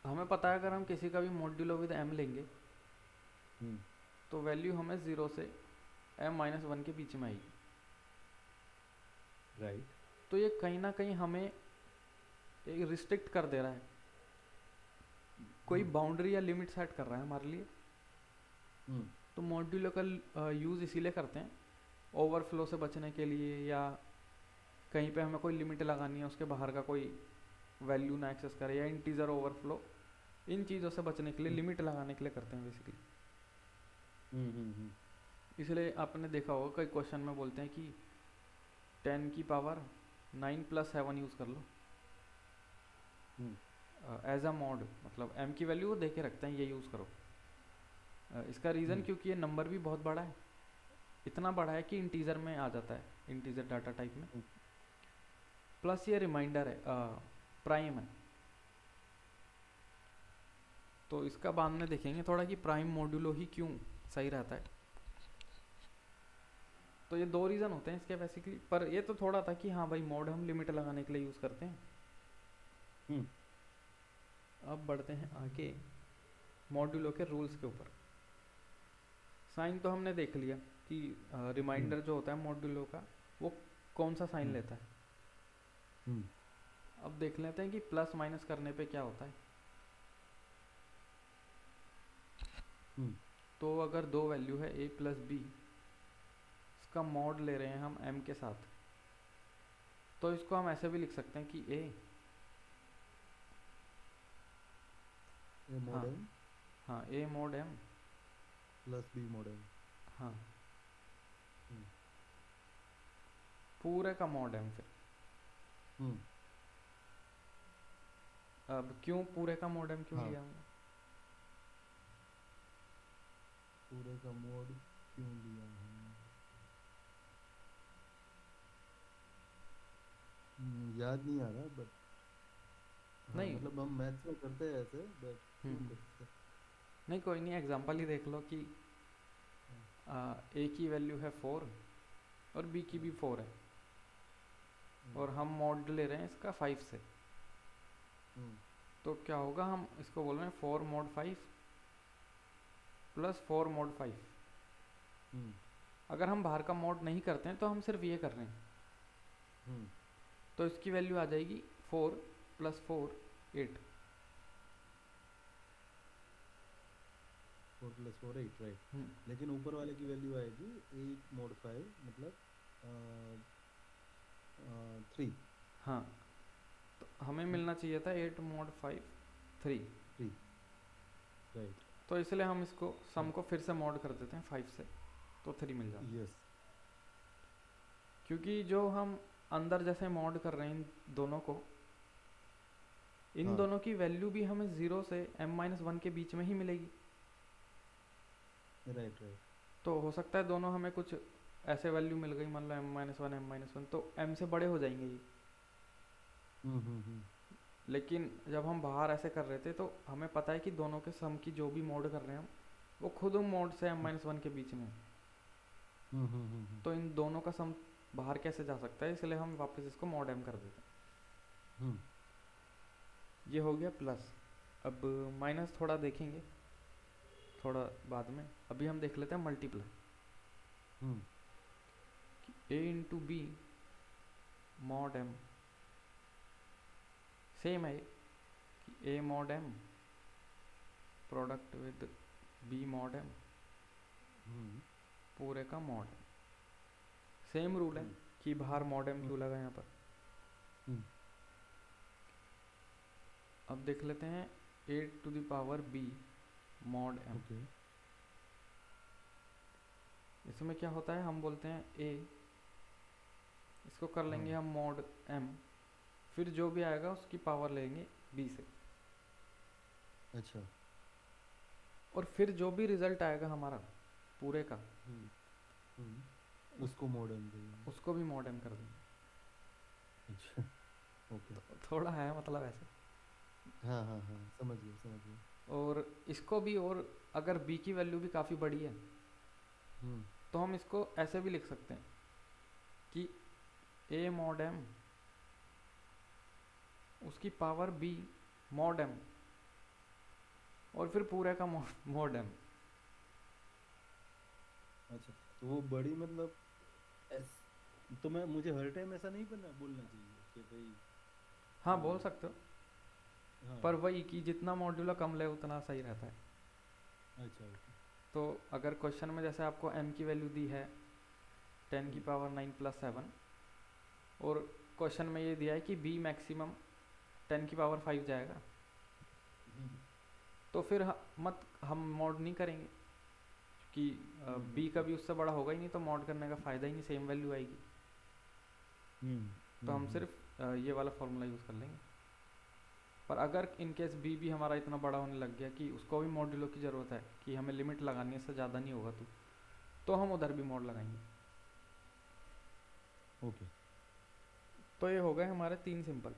हमें पता है अगर हम किसी का भी मॉड्यूलो विद एम लेंगे हम्म। तो वैल्यू हमें ज़ीरो से एम माइनस वन के बीच में आएगी। राइट। तो ये कहीं ना कहीं हमें एक रिस्ट्रिक्ट कर दे रहा है, कोई हम्म बाउंड्री या लिमिट सेट कर रहा है हमारे लिए। हम्म तो मॉड्यूलो का यूज़ इसीलिए करते हैं, ओवरफ्लो से बचने के लिए, या कहीं पे हमें कोई लिमिट लगानी है उसके बाहर का कोई वैल्यू ना एक्सेस करे, या इंटीजर ओवरफ्लो, इन चीज़ों से बचने के लिए लिमिट लगाने के लिए करते हैं बेसिकली। हम्म। इसलिए आपने देखा होगा कई क्वेश्चन में बोलते हैं कि 10⁻9+7 यूज़ कर लो हम्म एज अ मॉड, मतलब m की वैल्यू वो दे के रखते हैं, ये यूज़ करो। इसका रीज़न हम्म क्योंकि ये नंबर भी बहुत बड़ा है इतना बड़ा है कि इंटीजर में आ जाता है, इंटीजर डाटा टाइप में। हम्म, प्लस ये रिमाइंडर है, प्राइम है। तो इसका बाद में देखेंगे थोड़ा कि प्राइम मॉड्यूलो ही क्यों सही रहता है। तो ये दो रीज़न होते हैं इसके बेसिकली, पर ये तो थोड़ा था कि हाँ भाई मोड हम लिमिट लगाने के लिए यूज़ करते हैं। हम्म, अब बढ़ते हैं आगे मॉड्यूलो के रूल्स के ऊपर। साइन तो हमने देख लिया कि हम्म, रिमाइंडर जो होता है मॉड्यूलो का वो कौन सा साइन हम्म, लेता है। हम्म, अब देख लेते हैं कि प्लस माइनस करने पे क्या होता है। हम्म, तो अगर दो वैल्यू है a प्लस बी, इसका मॉड ले रहे हैं हम m के साथ, तो इसको हम ऐसे भी लिख सकते हैं कि a, ए हाँ मॉडर्न हाँ a mod m, plus B modern. हाँ हम्म, पूरे का मॉड m। फिर हम्म, अब क्यों पूरे का मॉड m क्यों हाँ, लिया हमने? पूरे का मोड क्यों लिया हमने? याद नहीं आ रहा बट हाँ, नहीं। मतलब हम मैथ्स में करते हैं ऐसे, बट क्यों हम्म, करते हैं? नहीं कोई नहीं, एग्जांपल ही देख लो कि a की वैल्यू है 4 और b की हाँ, भी 4 है, हम्म, और हम मॉड ले रहे हैं इसका 5 से। हम्म, तो क्या होगा, हम इसको बोल रहे हैं 4 मॉड 5 प्लस 4 मॉड 5। हम्म, अगर हम बाहर का मॉड नहीं करते हैं तो हम सिर्फ ये कर रहे हैं, हम्म, तो इसकी वैल्यू आ जाएगी 4 प्लस 4 8। 4 + 4 8 राइट। हम्म, लेकिन ऊपर वाले की वैल्यू आएगी 8 mod 5 मतलब 3। हाँ तो हमें मिलना चाहिए था 8 मॉड 5 3। 3 राइट। तो इसलिए हम इसको सम को फिर से मॉड कर देते हैं 5 से, तो 3 मिल जाता है। यस। क्योंकि जो हम अंदर जैसे मॉड कर रहे हैं इन दोनों को, इन हाँ दोनों की वैल्यू भी हमें 0 से m-1 के बीच में ही मिलेगी। Right right. तो हो सकता है दोनों हमें कुछ ऐसे वैल्यू मिल गई, मान लो m-1 m-1, तो m से बड़े हो जाएंगे ये। हम्म। लेकिन जब हम बाहर ऐसे कर रहे थे तो हमें पता है कि दोनों के सम की जो भी मोड कर रहे हैं हम, वो खुद मोड से m-1 के बीच में है। हम्म। तो इन दोनों का सम बाहर कैसे जा सकता है, इसलिए हम वापस इसको मॉड m कर देते हम्म, हैं। ये हो गया प्लस। अब माइनस थोड़ा देखेंगे थोड़ा बाद में, अभी हम देख लेते हैं मल्टीप्लाई। हम्म, a into B mod m, same है ये कि a mod m product with b mod m हम्म, पूरे का मॉड। सेम रूल है हम्म, कि बाहर मॉड m हम्म, क्यों लगा यहाँ पर। हम्म, अब देख लेते हैं 8 to the power b mod m। Okay. इसमें क्या होता है, हम बोलते हैं a, इसको कर लेंगे हाँ हम मॉड m, फिर जो भी आएगा उसकी पावर लेंगे b से, अच्छा। और फिर जो भी रिजल्ट आएगा हमारा पूरे का, हम्म, हम्म, उस, उसको मॉडर्न देंगे। उसको भी मॉड m कर देंगे। अच्छा ओके। तो थोड़ा है मतलब ऐसे। हाँ हाँ हाँ, समझ गया समझ गया। और इसको भी, और अगर b की वैल्यू भी काफ़ी बड़ी है हम्म, तो हम इसको ऐसे भी लिख सकते हैं कि a मॉड m उसकी पावर b मॉड m, और फिर पूरे का मॉड m। अच्छा। तो वो बड़ी मतलब एस, तो मैं मुझे हर टाइम ऐसा नहीं बनना बोलना चाहिए कि भाई हाँ बोल अ, सकते हो, हाँ। पर वही कि जितना मॉड्यूलो कम ले उतना सही रहता है। अच्छा ओके। तो अगर क्वेश्चन में जैसे आपको m की वैल्यू दी है 10 की हम्म, पावर 9 प्लस 7, और क्वेश्चन में ये दिया है कि b मैक्सिमम 10 की पावर 5 जाएगा, हम्म, तो फिर मत हम मॉड नहीं करेंगे कि b का हम्म, भी उससे बड़ा होगा ही नहीं, तो मॉड करने का फ़ायदा ही नहीं, सेम वैल्यू आएगी। हम्म, तो हम हम्म, सिर्फ ये वाला फॉर्मूला यूज़ कर लेंगे। पर अगर इन केस b भी हमारा इतना बड़ा होने लग गया कि उसको भी मॉड्यूलो की ज़रूरत है कि हमें लिमिट लगानी है, इससे ज़्यादा नहीं होगा, तो हम उधर भी मॉड लगाएंगे। ओके। तो ये हो गए हमारे 3 सिंपल,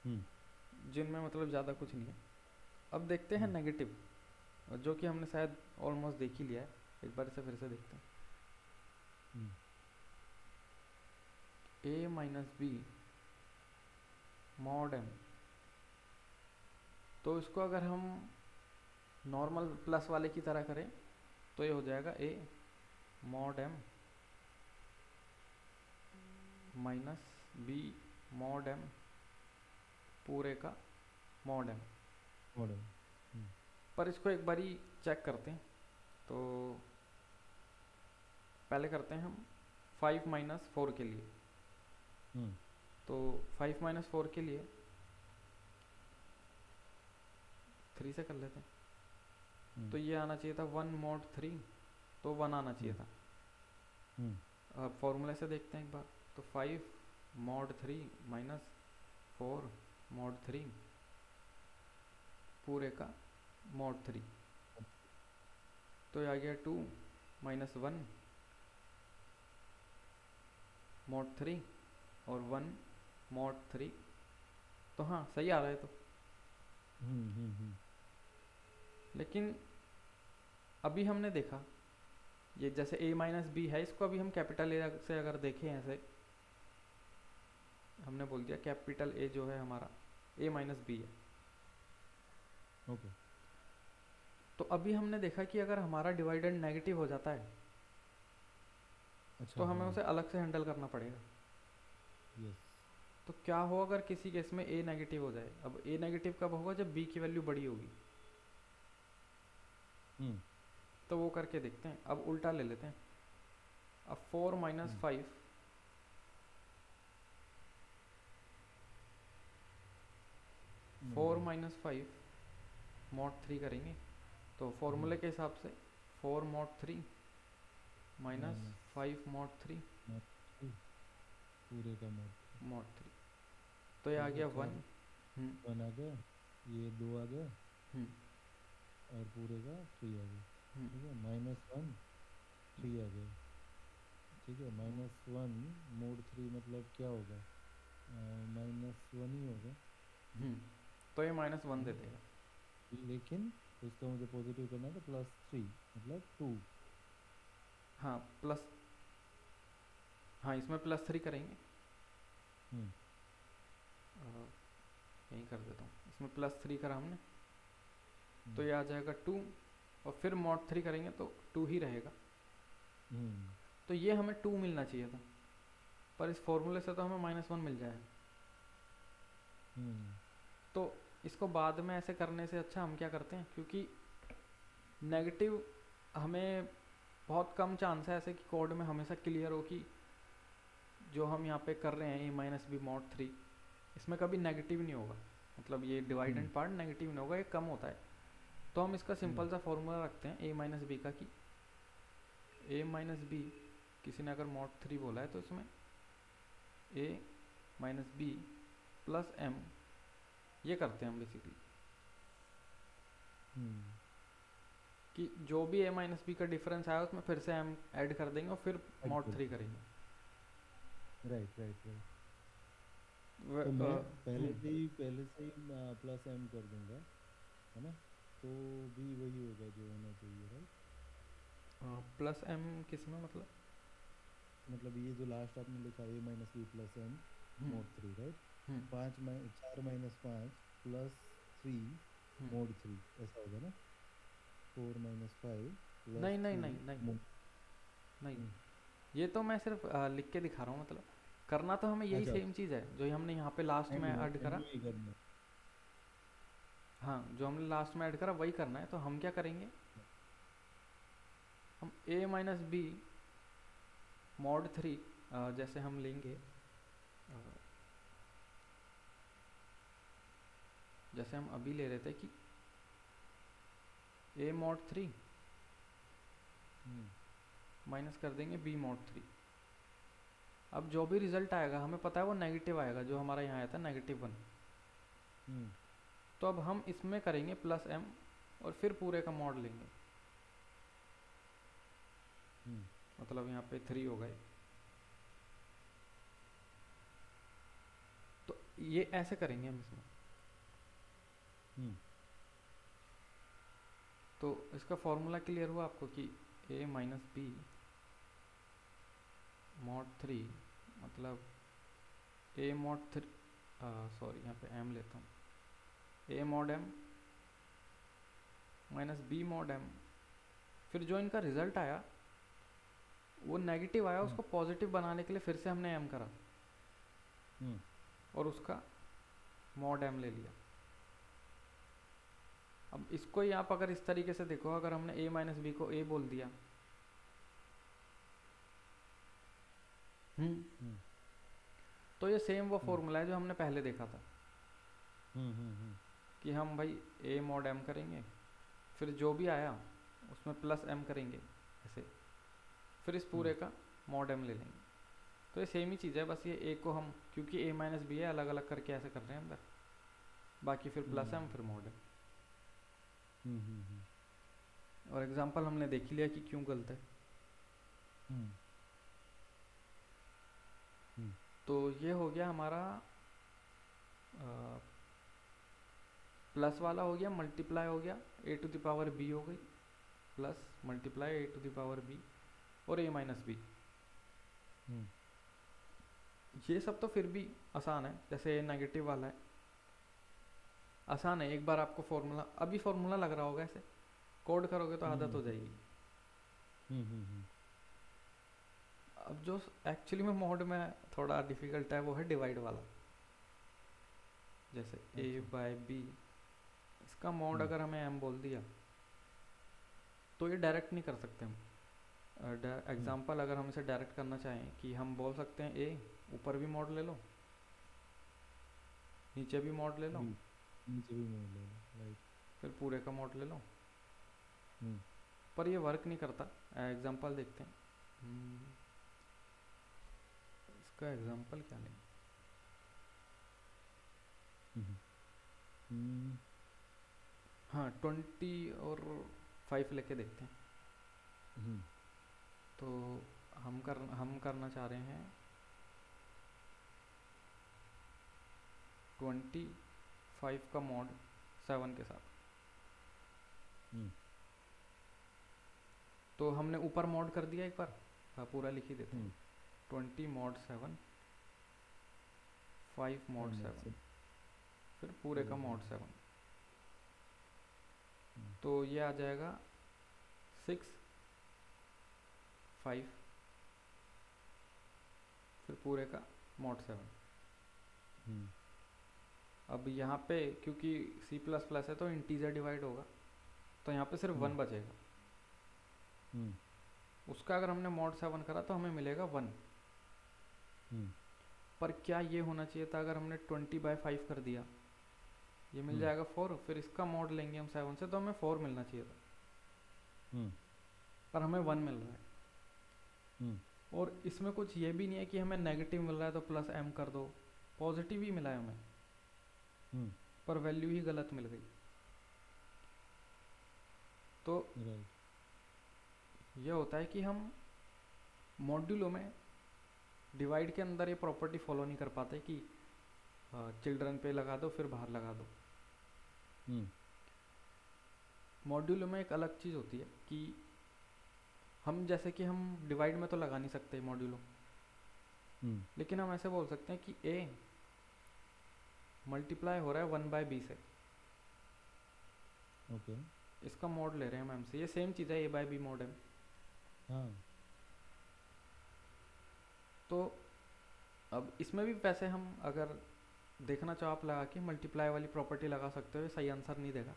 हम्म जिनमें मतलब ज़्यादा कुछ नहीं है। अब देखते हैं हम्म नेगेटिव, जो कि हमने शायद ऑलमोस्ट देख ही लिया है। एक बार इसे फिर से देखते हैं। हम्म a minus B mod m, तो इसको अगर हम नॉर्मल प्लस वाले की तरह करें तो ये हो जाएगा a mod m minus B mod m पूरे का मॉड m। मॉडल। हम्म पर इसको एक बारी चेक करते हैं। तो पहले करते हैं हम 5 माइनस 4 के लिए। हम्म तो 5 माइनस 4 के लिए 3 से कर लेते हैं। हम्म तो ये आना चाहिए था 1 मॉड 3, तो 1 आना चाहिए हम्म था। हम्म अब फॉर्मूले से देखते हैं एक बार। तो 5 मॉड 3 माइनस 4 मॉड 3 पूरे का मॉड 3, तो ये आ गया 2 माइनस 1 मॉड 3 और 1 मॉड 3। तो हाँ सही आ रहा है। तो हम्म। लेकिन अभी हमने देखा ये जैसे a माइनस बी है, इसको अभी हम कैपिटल ए से अगर देखें ऐसे, हमने बोल दिया कैपिटल ए जो है हमारा a माइनस बी है। ओके। तो अभी हमने देखा कि अगर हमारा डिवाइडेंड नेगेटिव हो जाता है अच्छा, तो हमें हाँ। उसे अलग से हैंडल करना पड़ेगा। यस। तो क्या हो अगर किसी केस में a नेगेटिव हो जाए। अब a नेगेटिव कब होगा, जब b की वैल्यू बड़ी होगी। हम्म तो वो करके देखते हैं। अब उल्टा ले लेते हैं। अब 4 माइनस हम्म 5 4 हम्म माइनस 5 मॉड 3 करेंगे। तो फॉर्मूले हम्म के हिसाब से 4 mod 3 minus minus 5 mod 3 mod 3 पूरे का मॉड 3। मॉड 3। तो ये आ ठीक है, गया 1। 4 हम्म 1 आ गया, ये 2 आ गया, हम्म और पूरे का 3 आ गया। हम्म ठीक है, माइनस 1 3 आ गया। ठीक है, माइनस 1 मोड 3 मतलब क्या होगा? माइनस 1 ही होगा। हम्म। तो ये -1 दे ठीक देगा। है, लेकिन उसका मुझे पॉजिटिव करना है तो प्लस 3 मतलब 2। हाँ प्लस, हाँ इसमें +3 करेंगे। हम्म यहीं कर देता हूँ, इसमें +3 करा हमने। तो हम्म ये आ जाएगा 2, और फिर मॉड 3 करेंगे तो 2 ही रहेगा। हम्म तो ये हमें 2 मिलना चाहिए था, पर इस फॉर्मूले से तो हमें -1 मिल जाएगा। हम्म तो इसको बाद में ऐसे करने से अच्छा हम क्या करते हैं, क्योंकि नेगेटिव हमें बहुत कम चांस है ऐसे कि कोड में हमेशा क्लियर हो कि जो हम यहाँ पे कर रहे हैं a माइनस बी मॉड 3, इसमें कभी नेगेटिव नहीं होगा। मतलब ये हम्म डिवाइडेंड पार्ट नेगेटिव नहीं होगा, ये कम होता है। तो हम इसका हम्म सिंपल सा फॉर्मूला रखते हैं a माइनस बी का, कि a माइनस बी किसी ने अगर मॉड 3 बोला है तो इसमें a minus B plus m, ये करते हैं हम बेसिकली, हम्म कि जो भी a माइनस बी का डिफरेंस आया उसमें फिर से m ऐड कर देंगे और फिर मॉड 3 करेंगे। Right right right. व- तो मैं अ, पहले से ही प्लस एम कर दूंगा, है ना? तो भी वही होगा जो होना चाहिए, राइट? प्लस m किस में मतलब? मतलब ये जो लास्ट आपने लिखा ए माइनस बी प्लस एम हम्म मोड 3, राइट? हम्म 4 माइनस 5 प्लस 3 हम्म। मोड 3 ऐसा होगा ना? 4 माइनस 5 नहीं प्लस नहीं 3 नहीं नहीं मोड। नहीं, ये तो मैं सिर्फ लिख के दिखा रहा हूँ। मतलब करना तो हमें यही अच्छा, सेम चीज़ है जो हमने यहाँ पे लास्ट में ऐड एंड करा। में ही करना है। हाँ जो हमने लास्ट में ऐड करा वही करना है। तो हम क्या करेंगे, हम a माइनस बी मॉड 3 जैसे हम लेंगे, जैसे हम अभी ले रहे थे कि a मॉड 3 हम्म माइनस कर देंगे b मॉड 3। अब जो भी रिजल्ट आएगा हमें पता है वो नेगेटिव आएगा, जो हमारा यहाँ आया था -1। हम्म तो अब हम इसमें करेंगे +m और फिर पूरे का मॉड लेंगे। मतलब यहाँ पे 3 हो गए। तो ये ऐसे करेंगे हम इसमें। हम्म तो इसका फॉर्मूला क्लियर हुआ आपको कि a माइनस बी मॉड 3 मतलब a मॉड 3, सॉरी यहाँ पे m लेता हूँ, a mod m minus B mod m। फिर जो इनका रिजल्ट आया वो नेगेटिव आया, हम्म उसको पॉजिटिव बनाने के लिए फिर से हमने m करा हम्म और उसका मॉड m ले लिया। अब इसको ही आप अगर इस तरीके से देखो, अगर हमने a माइनस बी को a बोल दिया, हम्म तो ये सेम वो हम्म फॉर्मूला है जो हमने पहले देखा था हम्म कि हम भाई a मॉड m करेंगे, फिर जो भी आया उसमें प्लस m करेंगे ऐसे, फिर इस पूरे का मॉड m ले लेंगे। तो ये सेम ही चीज़ है, बस ये a को हम क्योंकि a माइनस बी है अलग अलग करके ऐसे कर रहे हैं अंदर, बाकी फिर प्लस m फिर मॉड m। हम्म और एग्जांपल हमने देख ही लिया कि क्यों गलत है। हम्म हम्म तो ये हो गया हमारा प्लस वाला हो गया, मल्टीप्लाई हो गया, A to the power B हो गई, plus multiply A to the power B और ए माइनस बी। हम्म ये सब तो फिर भी आसान है, जैसे ये नेगेटिव वाला है आसान है, एक बार आपको फॉर्मूला, अभी फॉर्मूला लग रहा होगा, ऐसे कोड करोगे तो आदत हो जाएगी। हम्म अब जो एक्चुअली में मोड में थोड़ा डिफिकल्ट है वो है डिवाइड वाला, जैसे ए अच्छा बाय बी, इसका मोड हम्म अगर हमें m बोल दिया तो ये डायरेक्ट नहीं कर सकते हम। हम्म एग्जाम्पल अगर हम इसे डायरेक्ट करना चाहें कि हम बोल सकते हैं ए ऊपर भी मोड ले लो नीचे भी मोड ले लो बी नीचे भी मोड़ लेना, राइट। फिर पूरे का मोड ले लो, हम्म पर ये वर्क नहीं करता। एग्जाम्पल देखते हैं। इसका एग्जाम्पल क्या लें? हम्म हम्म हाँ 20 और 5 लेके देखते हैं। हम्म तो हम करना चाह रहे हैं 25 का मॉड 7 के साथ। हम्म तो हमने ऊपर मॉड कर दिया एक बार, हाँ पूरा लिख ही देते हैं। हम्म 20 मॉड 7 5 मॉड मोड 7 से फिर पूरे का पूरे मॉड का 7। तो ये आ जाएगा 6 5 फिर पूरे का मॉड 7। हम्म अब यहाँ पे क्योंकि C++ है तो इंटीजर डिवाइड होगा, तो यहाँ पे सिर्फ 1 बचेगा। हम्म उसका अगर हमने मॉड 7 करा तो हमें मिलेगा 1। हम्म पर क्या ये होना चाहिए था, अगर हमने 20/5 कर दिया ये मिल जाएगा 4, फिर इसका मॉड लेंगे हम 7 से तो हमें 4 मिलना चाहिए था, हम्म पर हमें 1 मिल रहा है। हम्म और इसमें कुछ ये भी नहीं है कि हमें नेगेटिव मिल रहा है तो प्लस m कर दो, पॉजिटिव ही मिला है हमें, हम्म पर वैल्यू ही गलत मिल गई। तो राइट ये होता है कि हम मॉड्यूलों में डिवाइड के अंदर ये प्रॉपर्टी फॉलो नहीं कर पाते कि चिल्ड्रन पे लगा दो फिर बाहर लगा दो। हम्म मॉड्यूलों में एक अलग चीज़ होती है कि हम जैसे कि हम डिवाइड में तो लगा नहीं सकते मॉड्यूलों, हम्म लेकिन हम ऐसे बोल सकते हैं कि a मल्टीप्लाई हो रहा है 1/b से, ओके इसका मॉड ले रहे हैं हम m से। ये सेम चीज़ है a/b मॉड m। हाँ तो अब इसमें भी वैसे हम अगर देखना चाहो आप लगा के मल्टीप्लाई वाली प्रॉपर्टी लगा सकते हो, ये सही आंसर नहीं देगा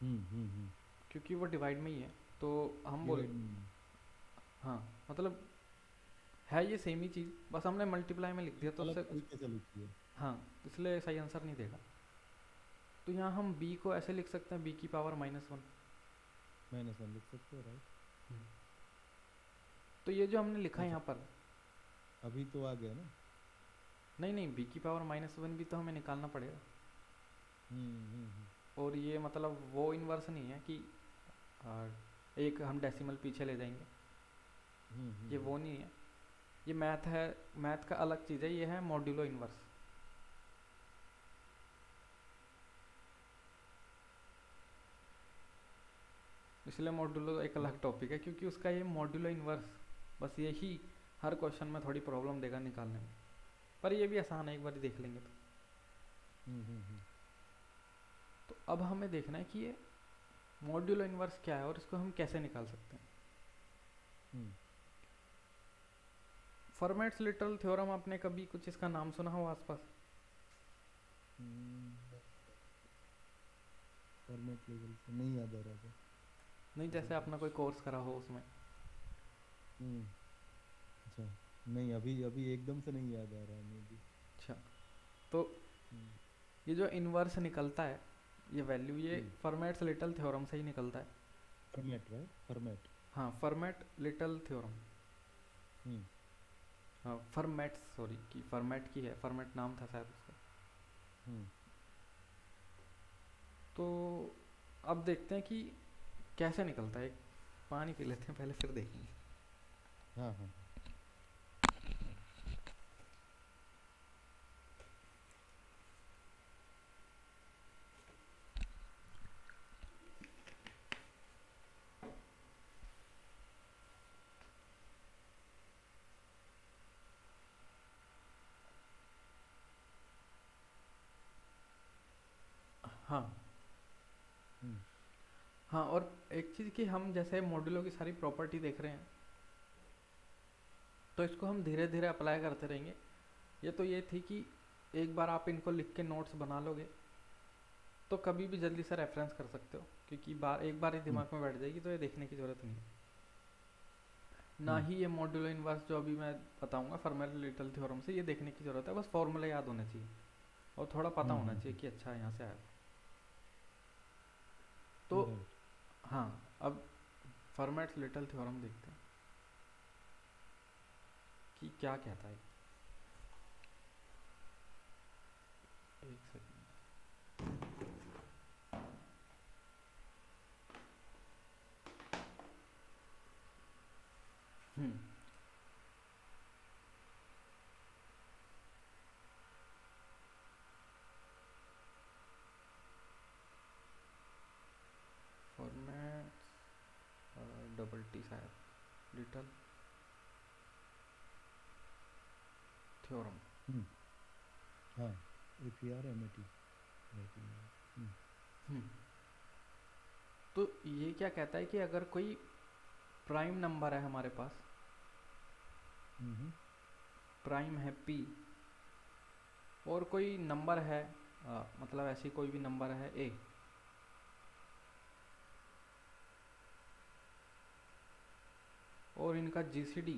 हम्म क्योंकि वो डिवाइड में ही है। तो हम बोल, डिवाइड में हाँ मतलब है ये सेम ही चीज़, बस हमने मल्टीप्लाई में लिख दिया तो अलग उससे, तरीके से लिखी है। हाँ इसलिए सही आंसर नहीं देगा। तो यहाँ हम b को ऐसे लिख सकते हैं b की पावर -1। -1 लिख सकते हो, राइट। तो ये जो हमने लिखा है अच्छा यहाँ पर, अभी तो आ गया ना। नहीं b की पावर -1 भी तो हमें निकालना पड़ेगा। हम्म और ये मतलब वो इन्वर्स नहीं है कि एक हम डेसिमल पीछे ले जाएंगे, ये वो नहीं है। ये मैथ है, मैथ का अलग चीज़ है, ये है मॉड्यूलो इन्वर्स। इसलिए मॉड्यूलो एक अलग टॉपिक है, क्योंकि उसका ये मॉड्यूलो इन्वर्स बस यही हर क्वेश्चन में थोड़ी प्रॉब्लम देगा निकालने में, पर ये भी आसान है, एक बार देख लेंगे तो अब हमें देखना है कि ये मॉड्यूलो इन्वर्स क्या है और इसको हम कैसे निकाल सकते हैं। फॉर्मेट्स लिटल थ्योरम, आपने कभी कुछ इसका नाम सुना हो आसपास? फॉर्मेट लेवल से नहीं याद आ रहा था। नहीं, जैसे आपने कोई कोर्स करा हो उसमें। अच्छा, नहीं अभी अभी एकदम से नहीं याद आ रहा है मुझे। अच्छा, तो ये जो इन्वर्स निकलता है, ये वैल्यू, ये फॉर्मेट्स लिटल थ्योरम से ही निकलता है। Format, right? फॉर्मेट, हाँ, फॉर्मेट लिटल थ्योरम। हाँ, फॉर्मेट्स, सॉरी, कि फॉर्मेट की है, फॉर्मेट नाम था शायद उसका। तो अब देखते हैं कि कैसे निकलता है। एक पानी पी लेते हैं पहले, फिर देखेंगे। हाँ हाँ। हाँ हाँ, और एक चीज़ कि हम जैसे मॉड्यूलों की सारी प्रॉपर्टी देख रहे हैं, तो इसको हम धीरे धीरे अप्लाई करते रहेंगे। ये तो ये थी कि एक बार आप इनको लिख के नोट्स बना लोगे तो कभी भी जल्दी से रेफरेंस कर सकते हो, क्योंकि एक बार ही दिमाग में बैठ जाएगी, तो ये देखने की ज़रूरत नहीं है। ना ही ये मॉड्यूलो इन्वर्स जो अभी मैं बताऊंगा फॉर्मेट लिटल थ्योरम से, ये देखने की ज़रूरत है, बस फॉर्मूला याद होना चाहिए और थोड़ा पता होना चाहिए कि अच्छा यहाँ से आया। तो हाँ, अब फॉर्मेट लिटल थ्योरम देखते हैं कि क्या कहता है। एक सेकंड। फॉर्मेट डबल टी शायद, लिटल थ्योरम। हाँ, FERMAT। तो ये क्या कहता है कि अगर कोई प्राइम नंबर है हमारे पास, प्राइम है p, और कोई नंबर है, मतलब ऐसी कोई भी नंबर है a, और इनका GCD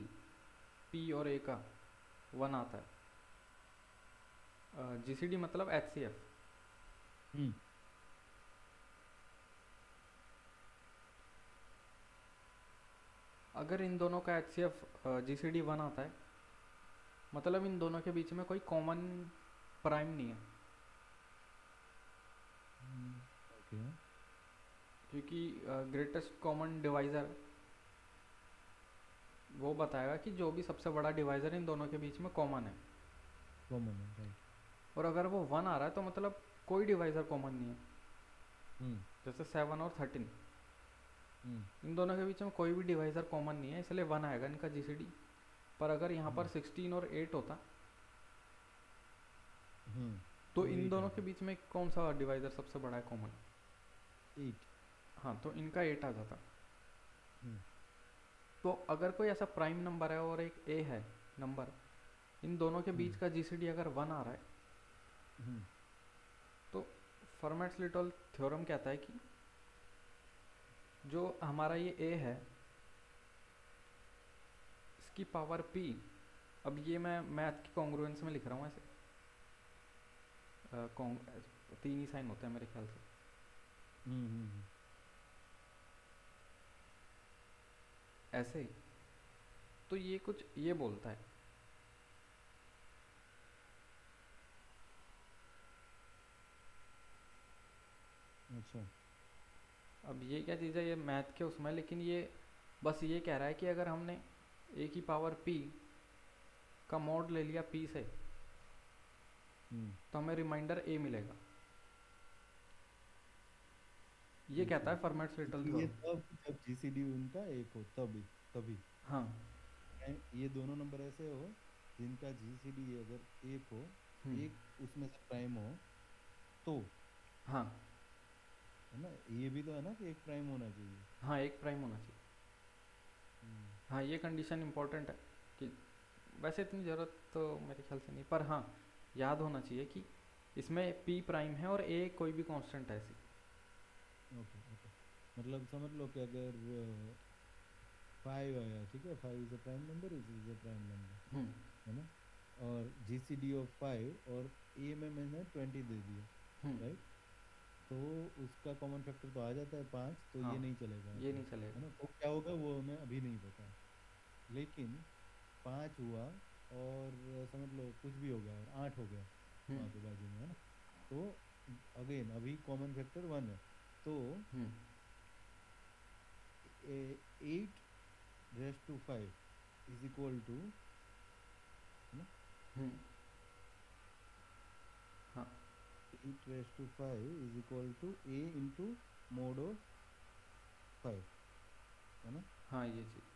p और a का 1 आता है। GCD मतलब HCF। अगर इन दोनों का HCF GCD 1 आता है, मतलब इन दोनों के बीच में कोई कॉमन प्राइम नहीं है। क्योंकि ग्रेटेस्ट कॉमन डिवाइज़र वो बताएगा कि जो भी सबसे बड़ा डिवाइज़र इन दोनों के बीच में कॉमन है, राइट। और अगर वो 1 आ रहा है तो मतलब कोई डिवाइज़र कॉमन नहीं है। जैसे 7 और 13, इन दोनों के बीच में कोई भी डिवाइज़र कॉमन नहीं है, इसलिए 1 आएगा इनका GCD। पर अगर यहाँ पर 16 और 8 होता तो इन दोनों के बीच में कौन सा डिवाइज़र सबसे बड़ा है कॉमन? 8। हाँ, तो इनका 8 आ जाता। तो अगर कोई ऐसा प्राइम नंबर है और एक a है नंबर, इन दोनों के बीच का GCD अगर 1 आ रहा है, तो फॉर्मेट लिटल थ्योरम कहता है कि जो हमारा ये a है, इसकी पावर p, अब ये मैं मैथ की कॉन्ग्रुएंस में लिख रहा हूँ ऐसे, 3 ही साइन होते हैं मेरे ख्याल से। ऐसे, तो ये कुछ ये बोलता है, अच्छा, अब ये क्या चीज़ है, ये मैथ के उसमें, लेकिन ये बस ये कह रहा है कि अगर हमने ए की पावर पी का मॉड ले लिया पी से, तो हमें रिमाइंडर ए मिलेगा। ये कहता अच्छा, है फॉर्मेट लिटल तो ये थ्योरम। तब जब जीसीडी उनका एक हो तभी तभी हाँ। ये दोनों नंबर ऐसे हो जिनका जीसीडी अगर एक हो, हम्म। एक उसमें से प्राइम हो तो, हाँ। है ना, ये भी तो है ना कि एक प्राइम होना चाहिए। हाँ, एक प्राइम होना चाहिए। हम्म, हाँ, ये कंडीशन इंपॉर्टेंट है कि वैसे इतनी ज़रूरत तो मेरे ख्याल से नहीं, पर हाँ याद होना चाहिए कि इसमें पी प्राइम है और ए कोई भी कांस्टेंट है ऐसी। ओके ओके, मतलब समझ लो कि अगर 5 आया, ठीक है, 5 is a prime number, is a prime number, hmm. है ना, और जीसीडी ऑफ 5 और ए में मैंने 20 दे दिया, हम्म। राइट, तो उसका कॉमन फैक्टर तो आ जाता है 5, तो हाँ, ये नहीं चलेगा ये मतलब, नहीं है चलेगा। ना, तो क्या होगा वो हमें अभी नहीं पता है। लेकिन 5 हुआ और समझ लो कुछ भी हो गया और 8 हो गया हम्म। वहाँ पे बाजू में, है ना, तो अगेन अभी कॉमन फैक्टर 1 है, तो हम्म। 8 raise to 5 is equal to, है ना, हम्म। हाँ। 8 raise to 5 is equal to A into mod of 5, है ना। हाँ, ये चीज़।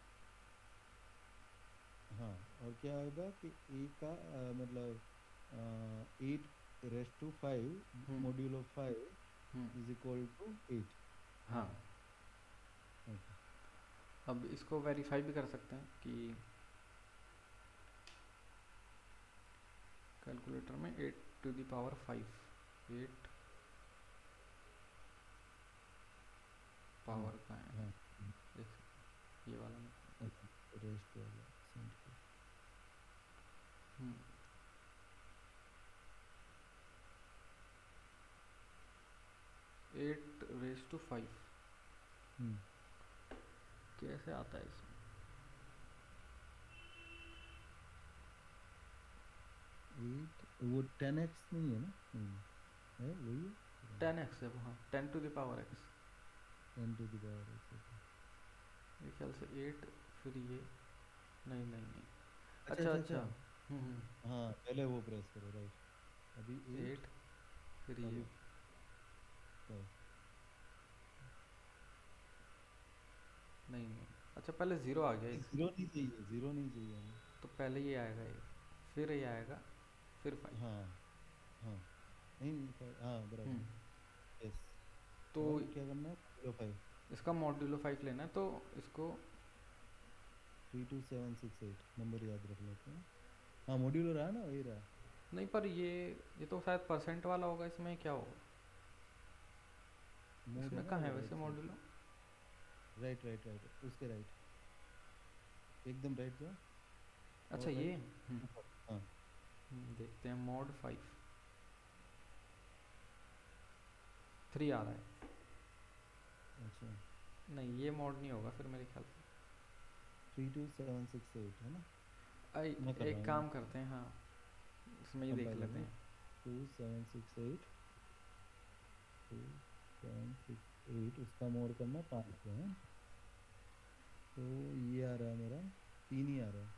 हाँ, और क्या होगा कि ए का मतलब 8 रेस टू 5 हम्म। मॉड्यूल ऑफ 5 हम्म। Is equal to 8। हाँ, ओके, अब इसको वेरीफाई भी कर सकते हैं कि कैलकुलेटर में 8⁵ 8 पावर का है, हाँ, देख सकते हैं, ये वाला नहीं। ओके, रेस्ट वाला सेंड कर। हम्म। 8⁵ हम्म, कैसे आता है इसमें? 8 वो 10x नहीं है ना, नहीं है, वही है, पता नहीं, 10x है वो, हाँ, 10⁻x। 10 to the power x, okay. मेरे ख्याल से 8, फिर ये, नहीं नहीं नहीं, अच्छा अच्छा अच्छा अच्छा। अच्छा, हाँ पहले वो प्रेस करो, राइट, अभी 8, 8, फिर ये, अभी 5। नहीं नहीं, अच्छा पहले ज़ीरो आ गया एक, जीरो नहीं चाहिए, जीरो नहीं चाहिए हमें। तो पहले ये आएगा एक, फिर ये आएगा, फिर 5। हाँ हाँ, नहीं नहीं, हाँ बराबर, हम्म। यस। तो और क्या करना है, जीरो 5, इसका मॉड्यूलो 5 लेना है, तो इसको 32768 नंबर याद रख लेते हैं। हाँ, मॉड्यूलर रहा ना, वही रहा। नहीं, पर ये तो शायद परसेंट वाला होगा, इसमें क्या होगा? मोड है इसमें ना कहाँ वो है राइट वैसे side, modulo? Right right right, उसके राइट, एकदम राइट जाओ, अच्छा और ये, राइट, ऊपर, हाँ। देखते हैं, मॉड 5 3 आ रहा है। अच्छा, नहीं, ये मॉड नहीं होगा फिर मेरे ख्याल से। 32768 है ना, आई, मैं कर रहा एक हूँ, काम करते हैं, हाँ, इसमें ही देख कंपाइलर लेते में हैं। 2768 उसका मोड करना 5 पे है, तो ये आ रहा है मेरा 3 ही आ रहा है।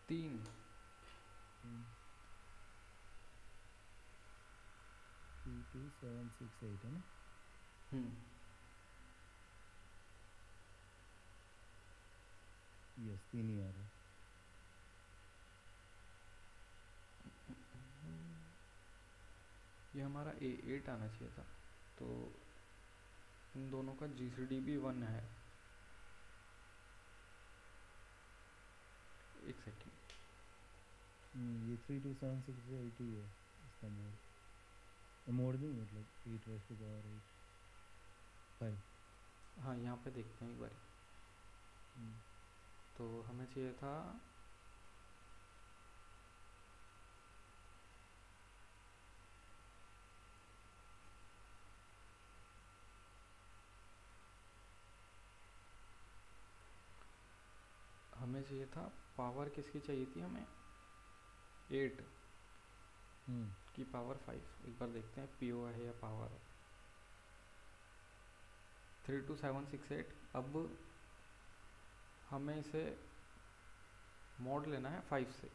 3। 32768 है ना, हम्म। यस 3 ही आ रहा है। ये हमारा A8 आना चाहिए था, तो इन दोनों का GCD भी 1 है। एक सेकेंड। ये 32768 ही है इसका मोड, मोड नहीं मतलब 8 रेस टू पावर 8 5। हाँ, यहाँ पे देखते हैं एक बार। तो हमें चाहिए था, हमें चाहिए था पावर किसकी चाहिए थी हमें, 8 की पावर 5। एक बार देखते हैं PO है या पावर है। 32768। अब हमें इसे मोड लेना है 5 से।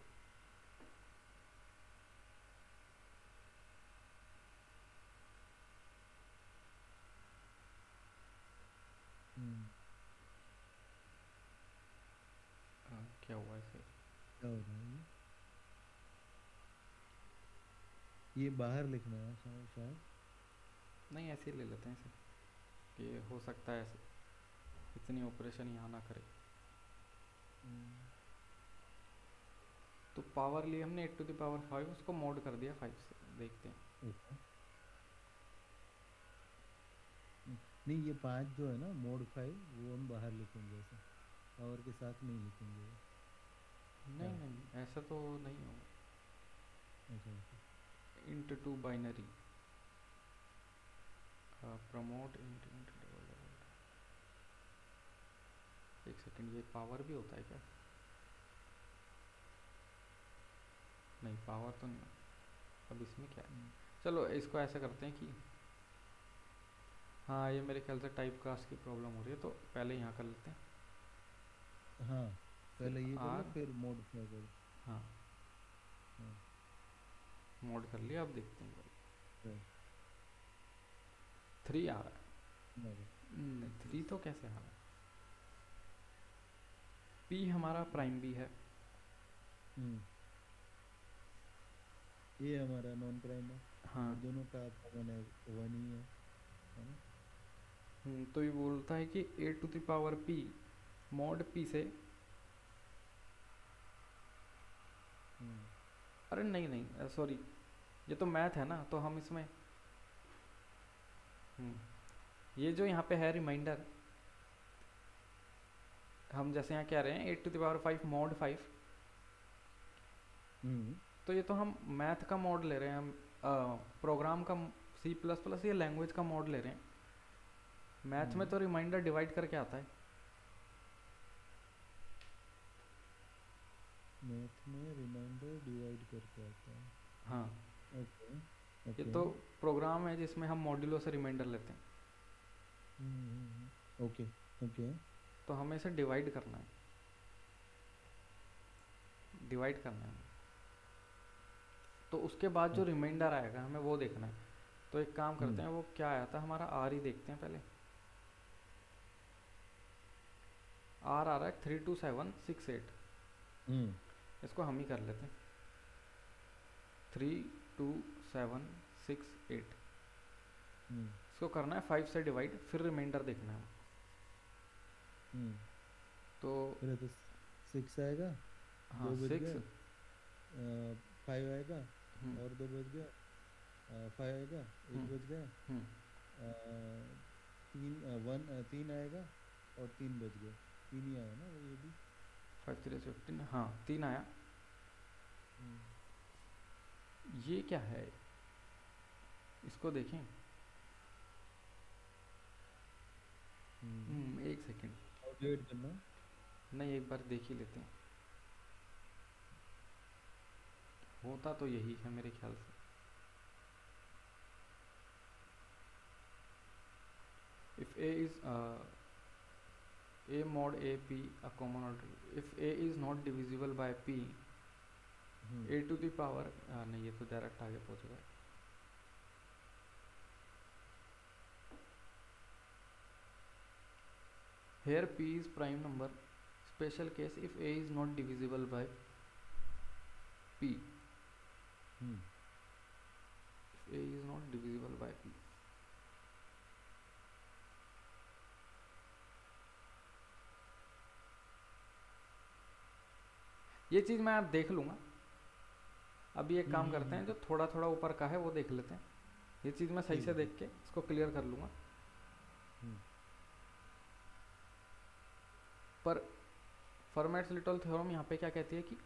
क्या हुआ इसे? क्या हो रहा है ये बाहर लिखना है शायद। नहीं, ऐसे ही ले लेते हैं इसे, ये हो सकता है ऐसे इतनी ऑपरेशन यहाँ ना करे। तो पावर लिए हमने 8⁵, उसको मोड कर दिया 5 से। देखते हैं। ओके। नहीं, ये 5 जो है ना मोड 5 वो हम बाहर लिखेंगे ऐसे, पावर के साथ नहीं लिखेंगे वो। नहीं नहीं, ऐसा तो नहीं होगा। अच्छा int to binary promote int int double double. एक सेकंड, ये पावर भी होता है क्या? नहीं, पावर तो नहीं। अब इसमें क्या है? चलो इसको ऐसा करते हैं कि हाँ, ये मेरे ख्याल से टाइप कास्ट की प्रॉब्लम हो रही है, तो पहले यहाँ कर लेते हैं। हाँ, पहले ये कर लो आर, फिर मोड 5 करो। हाँ हाँ, मोड कर लिया। अब देखते हैं। right, 3 आ रहा है। right, नहीं, 3 तो कैसे आ रहा है? पी हमारा प्राइम बी है। ये हमारा नॉन प्राइम है। हाँ। और दोनों का कॉमन है 1 ही है ना? तो ये बोलता है कि a⁵p मॉड p से। अरे नहीं नहीं, सॉरी, ये तो मैथ है ना, तो हम इसमें ये जो यहाँ पे है रिमाइंडर, हम जैसे यहाँ कह रहे हैं 8⁵ मॉड 5, तो ये तो हम मैथ का मॉड ले रहे हैं, हम प्रोग्राम का C++ ये लैंग्वेज का मॉड ले रहे हैं। मैथ में तो रिमाइंडर डिवाइड करके आता है। मैथ में रिमाइंडर डिवाइड करके आता है। हाँ, ओके ये तो प्रोग्राम है जिसमें हम मॉड्यूलो से रिमाइंडर लेते हैं। Okay okay. तो हमें इसे डिवाइड करना है, डिवाइड करना है। तो उसके बाद जो रिमाइंडर आएगा हमें वो देखना है। तो एक काम करते हैं, वो क्या आया था हमारा, आर ही देखते हैं पहले। आर आ रहा है 32768। इसको हम ही कर लेते हैं, 32768। इसको करना है 5 से डिवाइड, फिर रिमाइंडर देखना है। तो फिर तो 6 आएगा, हाँ 2 बज 6, गए, 5 आएगा और 2 बज गया, 5 आएगा, 1 बज गया, 3 आएगा और 3 बज गया। 3 ही आया ना ये भी। 5 3 15, हाँ 3 आया। ये क्या है, इसको देखें। एक सेकंड, और डिवाइड करना। नहीं, एक बार देख ही लेते हैं। होता तो यही है मेरे ख्याल से। if a is a mod a p a common order, if a is not divisible by p, a⁵ नहीं, ये तो डायरेक्ट आगे पहुंच गया। here p is prime number, special case if a is not divisible by p, if a is not divisible by p। ये चीज़ मैं आप देख लूँगा। अभी एक काम करते हैं, जो थोड़ा थोड़ा ऊपर का है वो देख लेते हैं। ये चीज़ मैं सही से देख के इसको क्लियर कर लूँगा। पर फॉर्मेट्स लिटल थ्योरम यहाँ पे क्या कहती है कि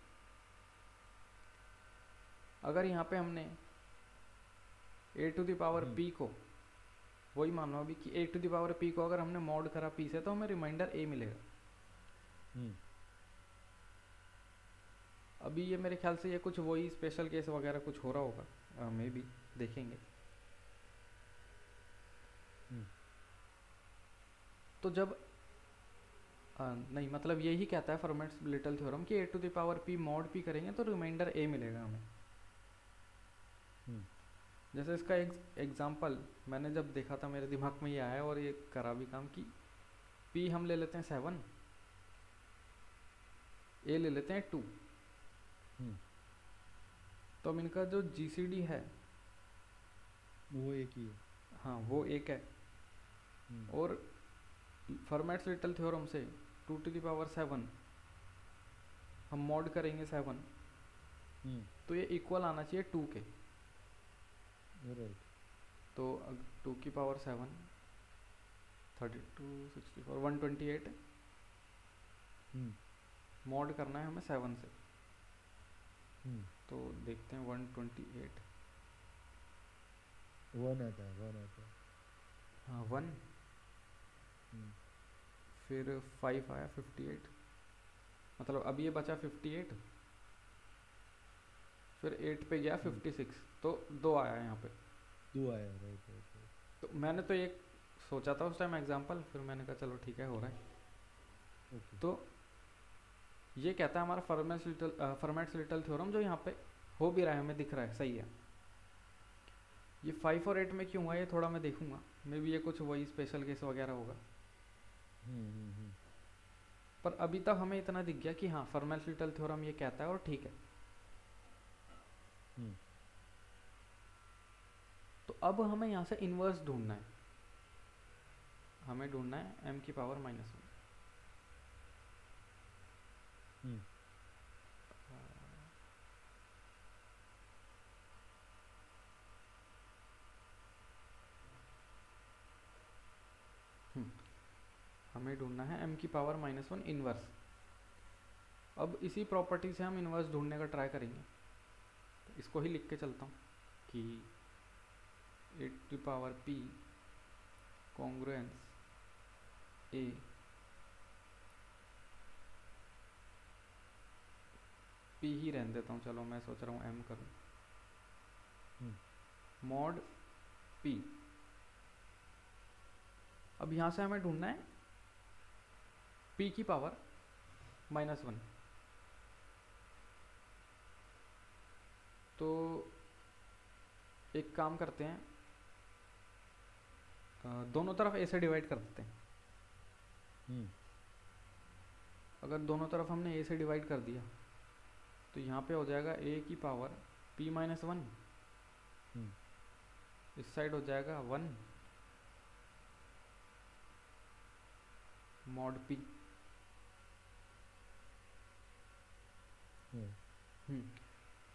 अगर यहाँ पे हमने a⁵p को, वही मान लो अभी कि a⁵p को अगर हमने मॉड करा p से, तो हमें रिमाइंडर a मिलेगा। अभी ये मेरे ख्याल से ये कुछ वही स्पेशल केस वगैरह कुछ हो रहा होगा, मे बी देखेंगे। तो जब नहीं, मतलब यही कहता है फॉर्मेट्स लिटिल थ्योरम कि A to the power P mod P करेंगे तो रिमाइंडर ए मिलेगा हमें। जैसे इसका एग्जाम्पल मैंने जब देखा था मेरे दिमाग में ये आया और ये करा भी काम कि पी हम ले लेते हैं 7, ए ले लेते हैं 2, तो अब इनका जो जीसीडी है वो एक ही है। हाँ वो एक है, और फॉर्मेट्स लिटिल थ्योरम से 2 टू द पावर 7 हम मॉड करेंगे 7, तो ये इक्वल आना चाहिए 2 के। राइट। तो 2 की पावर 7 32 64 128 मॉड करना है हमें 7 से। तो देखते हैं 128 1 आता है। हाँ 1, फिर 5 आया 58, मतलब अब ये बचा 58, फिर 8 पे गया 56, तो 2 आया यहाँ पे। 2 आया, राइट। तो मैंने तो एक सोचा था उस टाइम एग्जाम्पल, फिर मैंने कहा चलो ठीक है हो रहा है। ओके। तो ये कहता है हमारा फॉर्मेट्स लिटिल थ्योरम जो यहाँ पे हो भी रहा है, हमें दिख रहा है, सही है। ये 5 और 8 में क्यों हुआ ये थोड़ा मैं देखूंगा, मे बी ये कुछ वही स्पेशल केस वगैरह होगा। पर अभी तक हमें इतना दिख गया कि हाँ फॉर्मेट्स लिटिल थ्योरम ये कहता है और ठीक है। तो अब हमें यहाँ से इन्वर्स ढूंढना है, हमें ढूंढना है m की पावर -1। हमें ढूंढना है m की पावर -1 इन्वर्स। अब इसी प्रॉपर्टी से हम इन्वर्स ढूंढने का ट्राई करेंगे, तो इसको ही लिख के चलता हूँ कि A to power p congruence a p ही रहने देता हूँ, चलो मैं सोच रहा हूँ m करूँ, मॉड p। अब यहाँ से हमें ढूंढना है p की पावर -1। तो एक काम करते हैं, दोनों तरफ a से डिवाइड कर देते हैं। अगर दोनों तरफ हमने a से डिवाइड कर दिया तो यहाँ पे हो जाएगा a की पावर p-1, इस साइड हो जाएगा 1 मॉड p।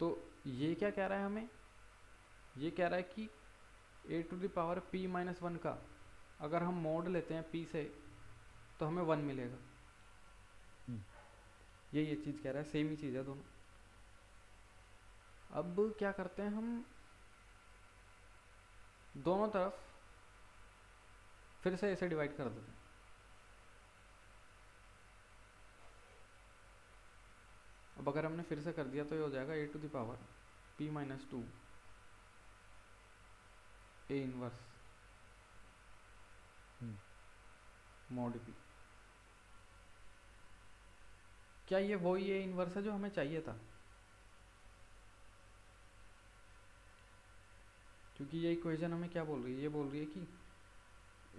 तो ये क्या कह रहा है हमें, ये कह रहा है कि a to the power p-1 का अगर हम मॉड लेते हैं p से तो हमें 1 मिलेगा। ये चीज़ कह रहा है, सेम ही चीज़ है दोनों। अब क्या करते हैं, हम दोनों तरफ फिर से ऐसे डिवाइड कर देते हैं। अब अगर हमने फिर से कर दिया तो ये हो जाएगा a to the power p-2 a inverse mod p। क्या ये वही a इनवर्स है जो हमें चाहिए था? क्योंकि ये इक्वेशन हमें क्या बोल रही है, ये बोल रही है कि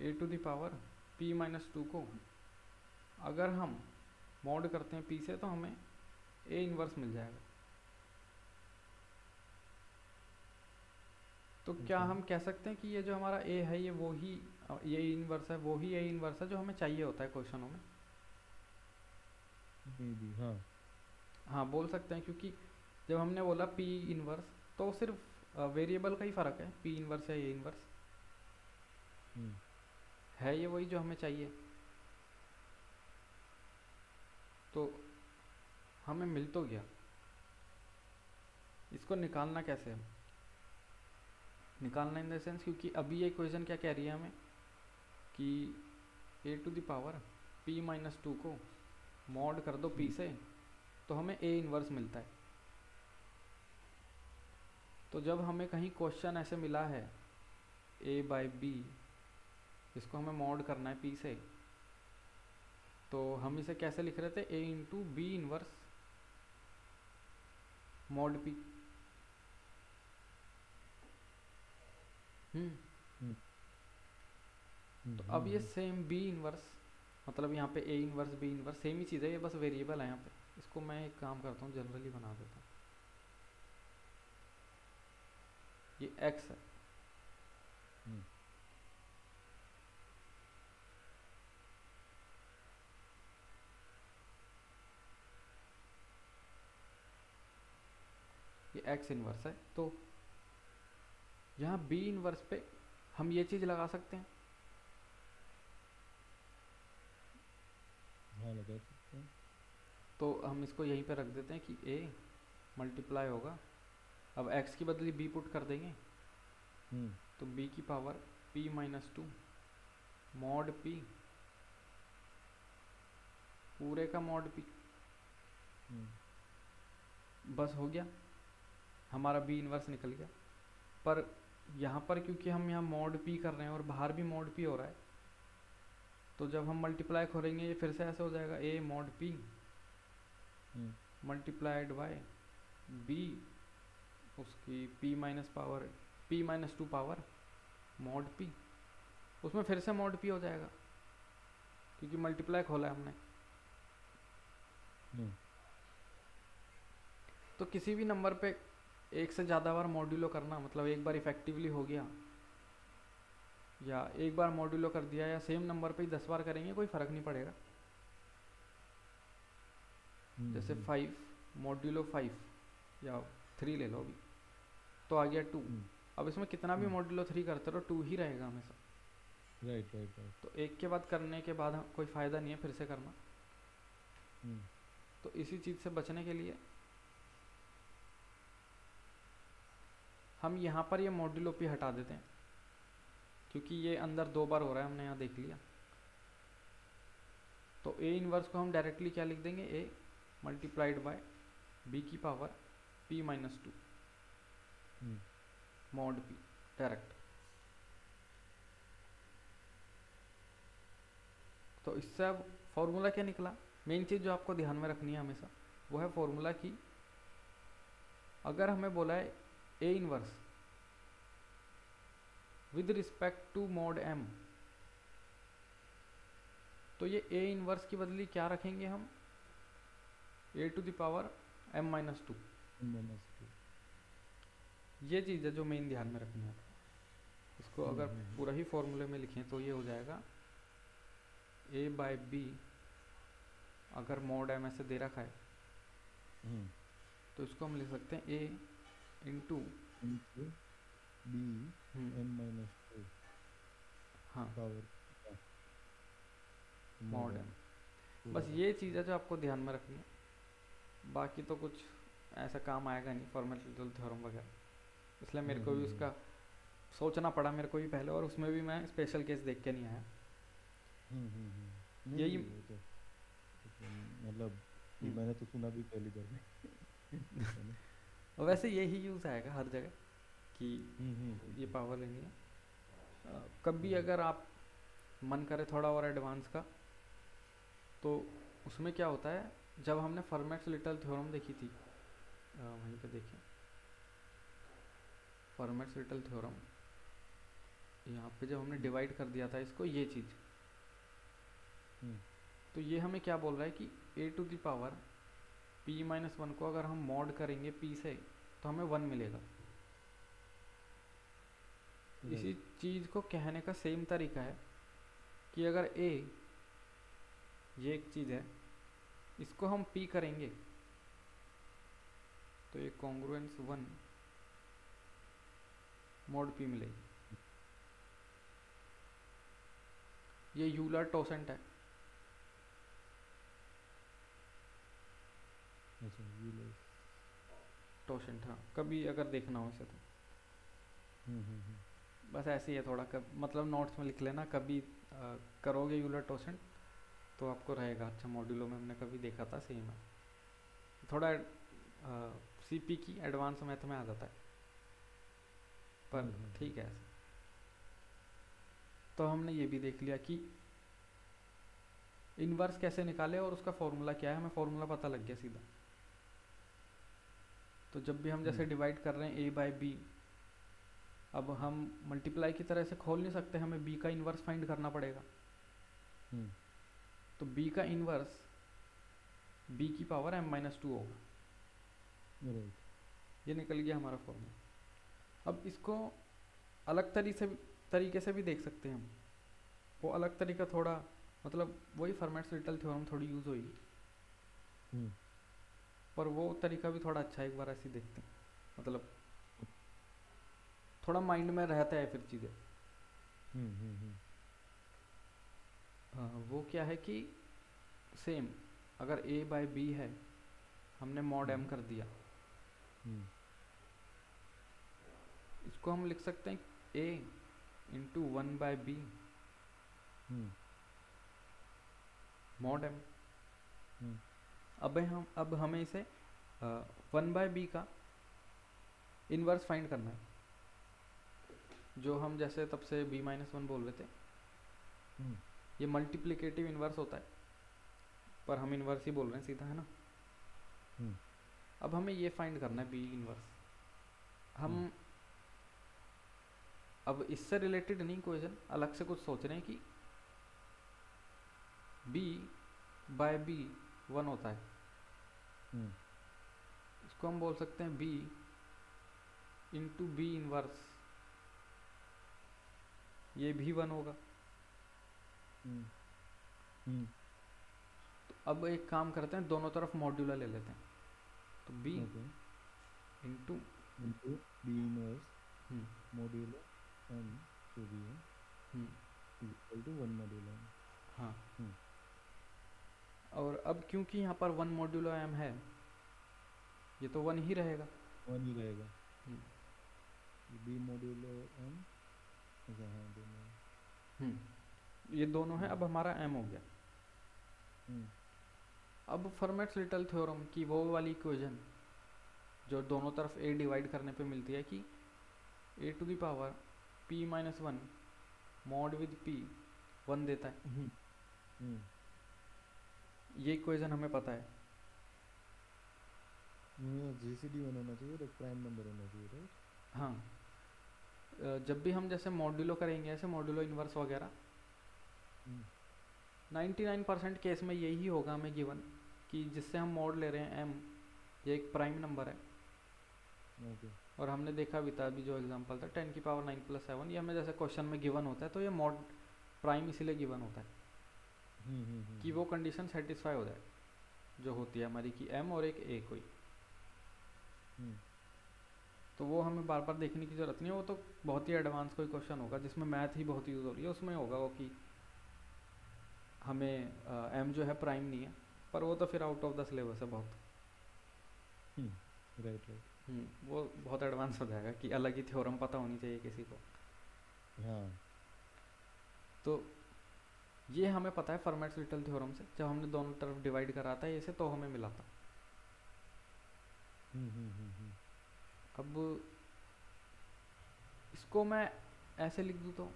a to the power p-2 को अगर हम मॉड करते हैं p से तो हमें a इनवर्स मिल जाएगा। तो क्या हम कह सकते हैं कि ये जो हमारा a है ये वही ये इनवर्स है, वही a इनवर्स है जो हमें चाहिए होता है क्वेश्चनों में? हाँ हाँ बोल सकते हैं, क्योंकि जब हमने बोला p इनवर्स तो सिर्फ वेरिएबल का ही फ़र्क है, p इनवर्स है a इनवर्स है, ये वही जो हमें चाहिए। तो हमें मिल तो गया, इसको निकालना कैसे है? निकालना इन द सेंस, क्योंकि अभी ये इक्वेशन क्या कह रही है हमें कि a to the power p-2 को मॉड कर दो p से तो हमें a इनवर्स मिलता है। तो जब हमें कहीं क्वेश्चन ऐसे मिला है a/b, इसको हमें मॉड करना है p से, तो हम इसे कैसे लिख रहे थे, A into B inverse mod P. Hmm, तो अब ये सेम बी इनवर्स, मतलब यहाँ पे A inverse B inverse same ही चीज़ है, ये बस वेरिएबल है यहाँ पे। इसको मैं एक काम करता हूँ, जनरली बना देता हूँ। ये एक्स है, हम्म, ये एक्स इनवर्स है। तो यहाँ बी इनवर्स पे हम ये चीज़ लगा सकते हैं, हाँ लगा सकते हैं। तो हम इसको यहीं पे रख देते हैं कि ए मल्टीप्लाई होगा, अब एक्स की बदली बी पुट कर देंगे, तो बी की power p minus two mod p, पूरे का मॉड p। बस हो गया, हमारा बी इनवर्स निकल गया। पर यहाँ पर क्योंकि हम यहाँ मॉड p कर रहे हैं और बाहर भी मॉड p हो रहा है, तो जब हम मल्टीप्लाई करेंगे ये फिर से ऐसे हो जाएगा, a mod p multiplied by b, उसकी p minus power p minus two power mod p, उसमें फिर से मॉड p हो जाएगा क्योंकि मल्टीप्लाई खोला है हमने। तो किसी भी नंबर पे एक से ज़्यादा बार मॉड्यूलो करना, मतलब एक बार इफेक्टिवली हो गया या एक बार मॉड्यूलो कर दिया, या सेम नंबर पे ही 10 बार करेंगे कोई फ़र्क नहीं पड़ेगा। जैसे 5 मॉड्यूलो 5 या 3 ले लो अभी, तो आ गया 2। अब इसमें कितना भी मॉड्यूलो 3 करते रहो 2 ही रहेगा हमेशा। Right right right. तो एक के बाद करने के बाद कोई फ़ायदा नहीं है फिर से करना। तो इसी चीज़ से बचने के लिए हम यहाँ पर ये मॉड्यूलो p हटा देते हैं, क्योंकि ये अंदर 2 बार हो रहा है, हमने यहाँ देख लिया। तो a इनवर्स को हम डायरेक्टली क्या लिख देंगे, a मल्टीप्लाइड बाय b की power p minus two mod p direct. तो इससे अब फॉर्मूला क्या निकला, मेन चीज़ जो आपको ध्यान में रखनी है हमेशा वो है फॉर्मूला की, अगर हमें बोला है a inverse with respect to mod m, तो ये a इनवर्स की बदली क्या रखेंगे हम, a to the power m minus two. ये चीज़ है जो मेन ध्यान में रखनी है। इसको अगर पूरा ही फॉर्मूले में लिखें तो ये हो जाएगा a बाय बी, अगर मॉड m ऐसे दे रखा है तो इसको हम लिख सकते हैं a into B m minus two, हाँ पावर मॉड m। बस ये चीज़ है जो आपको ध्यान में रखनी है, बाकी तो कुछ ऐसा काम आएगा नहीं, फॉर्मेटिकल थ्योरम वगैरह, इसलिए मेरे को भी उसका सोचना पड़ा मेरे को भी पहले, और उसमें भी मैं स्पेशल केस देख के नहीं आया। यही मतलब मैंने तो सुना भी पहली बार में। वैसे यही यूज़ आएगा हर जगह कि ये पावर लेनी है। कभी अगर आप मन करे थोड़ा और एडवांस का, तो उसमें क्या होता है, जब हमने फर्मेट्स लिटल थ्योरम देखी थी, वहीं पे देखें फर्मेट्स लिटल थ्योरम, यहाँ पे जब हमने डिवाइड कर दिया था इसको, ये चीज़, तो ये हमें क्या बोल रहा है कि a to the power p minus one को अगर हम मॉड करेंगे p से तो हमें 1 मिलेगा। इसी चीज़ को कहने का सेम तरीका है कि अगर a, ये एक चीज़ है, इसको हम p करेंगे तो ये कॉन्ग्रुएंस 1 मॉड p मिलेगी। ये यूलर टोसेंट है। टोसेंट, हाँ, कभी अगर देखना हो इसे तो बस ऐसे ही है थोड़ा, मतलब नोट्स में लिख लेना, कभी करोगे यूलर टोसेंट तो आपको रहेगा। अच्छा, मॉड्यूलो में हमने कभी देखा था, सेम है, थोड़ा सीपी की एडवांस मैथ में आ जाता है, पर ठीक है ऐसे। तो हमने ये भी देख लिया कि इन्वर्स कैसे निकाले और उसका फॉर्मूला क्या है, हमें फॉर्मूला पता लग गया सीधा। तो जब भी हम जैसे डिवाइड कर रहे हैं ए बाय बी, अब हम मल्टीप्लाई की तरह से खोल नहीं सकते, हमें बी का इन्वर्स फाइंड करना पड़ेगा। तो बी का इन्वर्स बी की पावर m-2 होगा। ये निकल गया हमारा फॉर्मूला। अब इसको अलग तरीके से भी देख सकते हैं हम। वो अलग तरीका थोड़ा मतलब वही फर्मेट्स-लिटल थ्योरम थोड़ी यूज़ हुई, पर वो तरीका भी थोड़ा अच्छा है, एक बार ऐसे ही देखते हैं, मतलब थोड़ा माइंड में रहता है फिर चीज़ें। वो क्या है कि सेम अगर a बाय बी है, हमने मॉड m कर दिया, इसको हम लिख सकते हैं a into 1 by B mod m। अब हमें इसे 1 बाय बी का इन्वर्स फाइंड करना है, जो हम जैसे तब से b-1 बोल रहे थे। ये मल्टीप्लिकेटिव इन्वर्स होता है, पर हम इन्वर्स ही बोल रहे हैं सीधा, है ना। अब हमें ये फाइंड करना है बी इन्वर्स। हम अब इससे रिलेटेड नहीं इक्वेशन, अलग से कुछ सोच रहे हैं कि b बाय बी 1 होता है, इसको हम बोल सकते हैं b इंटू बी इन्वर्स, ये भी 1 होगा। तो अब एक काम करते हैं, दोनों तरफ मॉड्यूलर ले लेते हैं। तो b into B inverse modulo m to be equal to 1 modulo m। हाँ। और अब क्योंकि यहाँ पर 1 मॉड्यूलो m है, ये तो 1 ही रहेगा। 1 ही रहेगा। b मॉड्यूलो m ये दोनों है, अब हमारा m हो गया। अब फर्मेट्स-लिटल थ्योरम की वो वाली इक्वेशन जो दोनों तरफ a डिवाइड करने पे मिलती है कि a to the power p-1 mod with p 1 देता है। ये इक्वेशन हमें पता है। जीसीडी होना चाहिए, एक प्राइम नंबर होना चाहिए, राइट। हाँ, जब भी हम जैसे मॉड्यूलो करेंगे, ऐसे मॉड्यूलो इन्वर्स वगैरह, 99% केस में यही होगा हमें गिवन कि जिससे हम मॉड ले रहे हैं m, ये एक प्राइम नंबर है। और हमने देखा भी था, अभी जो एग्जांपल था 10 की पावर 9 प्लस 7, ये हमें जैसे क्वेश्चन में गिवन होता है, तो ये मॉड प्राइम इसीलिए गिवन होता है कि वो कंडीशन सेटिस्फाई हो जाए जो होती है हमारी कि m और एक a कोई। तो वो हमें बार बार देखने की ज़रूरत नहीं है, वो तो बहुत ही एडवांस कोई क्वेश्चन होगा जिसमें मैथ ही बहुत यूज़ हो रही है, उसमें होगा वो कि हमें m जो है प्राइम नहीं है, पर वो तो फिर आउट ऑफ द सिलेबस है बहुत। राइट। वो बहुत एडवांस हो जाएगा कि अलग ही थ्योरम पता होनी चाहिए किसी को। हाँ। तो ये हमें पता है फर्मेट्स-लिटल थ्योरम से, जब हमने दोनों तरफ डिवाइड करा था इसे, तो हमें मिला था। अब इसको मैं ऐसे लिख दूँ तो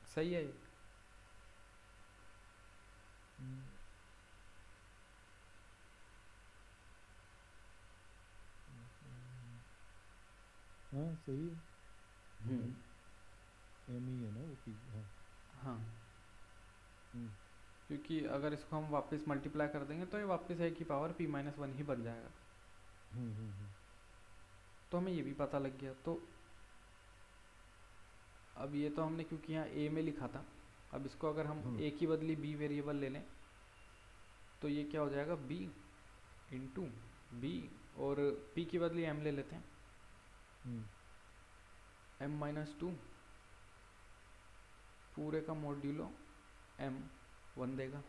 सही है ये। हाँ सही है। m ही है ना वो p। हाँ, क्योंकि अगर इसको हम वापस मल्टीप्लाई कर देंगे तो ये वापस a की पावर p-1 ही बन जाएगा। तो हमें ये भी पता लग गया। तो अब ये तो हमने क्योंकि यहाँ a में लिखा था, अब इसको अगर हम a की बदली b वेरिएबल ले लें तो ये क्या हो जाएगा, b इंटू b, और p की बदली m ले लेते हैं, m-2 पूरे का मॉड्यूलो m 1 देगा।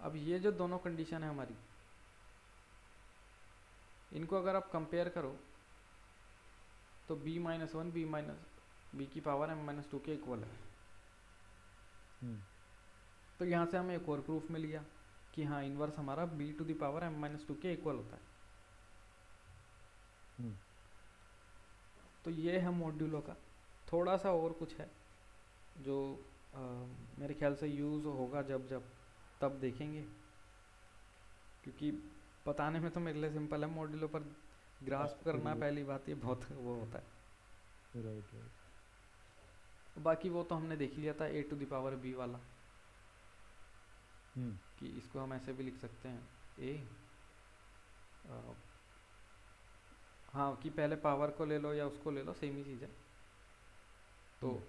अब ये जो दोनों कंडीशन है हमारी, इनको अगर आप कंपेयर करो तो b-1 b- b की पावर m-2 के इक्वल है। हम्म तो यहाँ से हमें एक और प्रूफ मिल गया कि हाँ इन्वर्स हमारा b to the power m-2 के इक्वल होता है। हम्म तो ये है मॉड्यूलो का। थोड़ा सा और कुछ है जो मेरे ख्याल से यूज़ होगा जब जब तब देखेंगे, क्योंकि बताने में तो मेरे लिए सिंपल है मॉड्यूलो, पर ग्रास्प फिर करना वो पहली बात ये बहुत वो होता है। राइट राइट बाकी वो तो हमने देख लिया था a to the power b वाला, हम्म कि इसको हम ऐसे भी लिख सकते हैं a, हाँ कि पहले पावर को ले लो या उसको ले लो, सेम ही चीज़ है। तो हम्म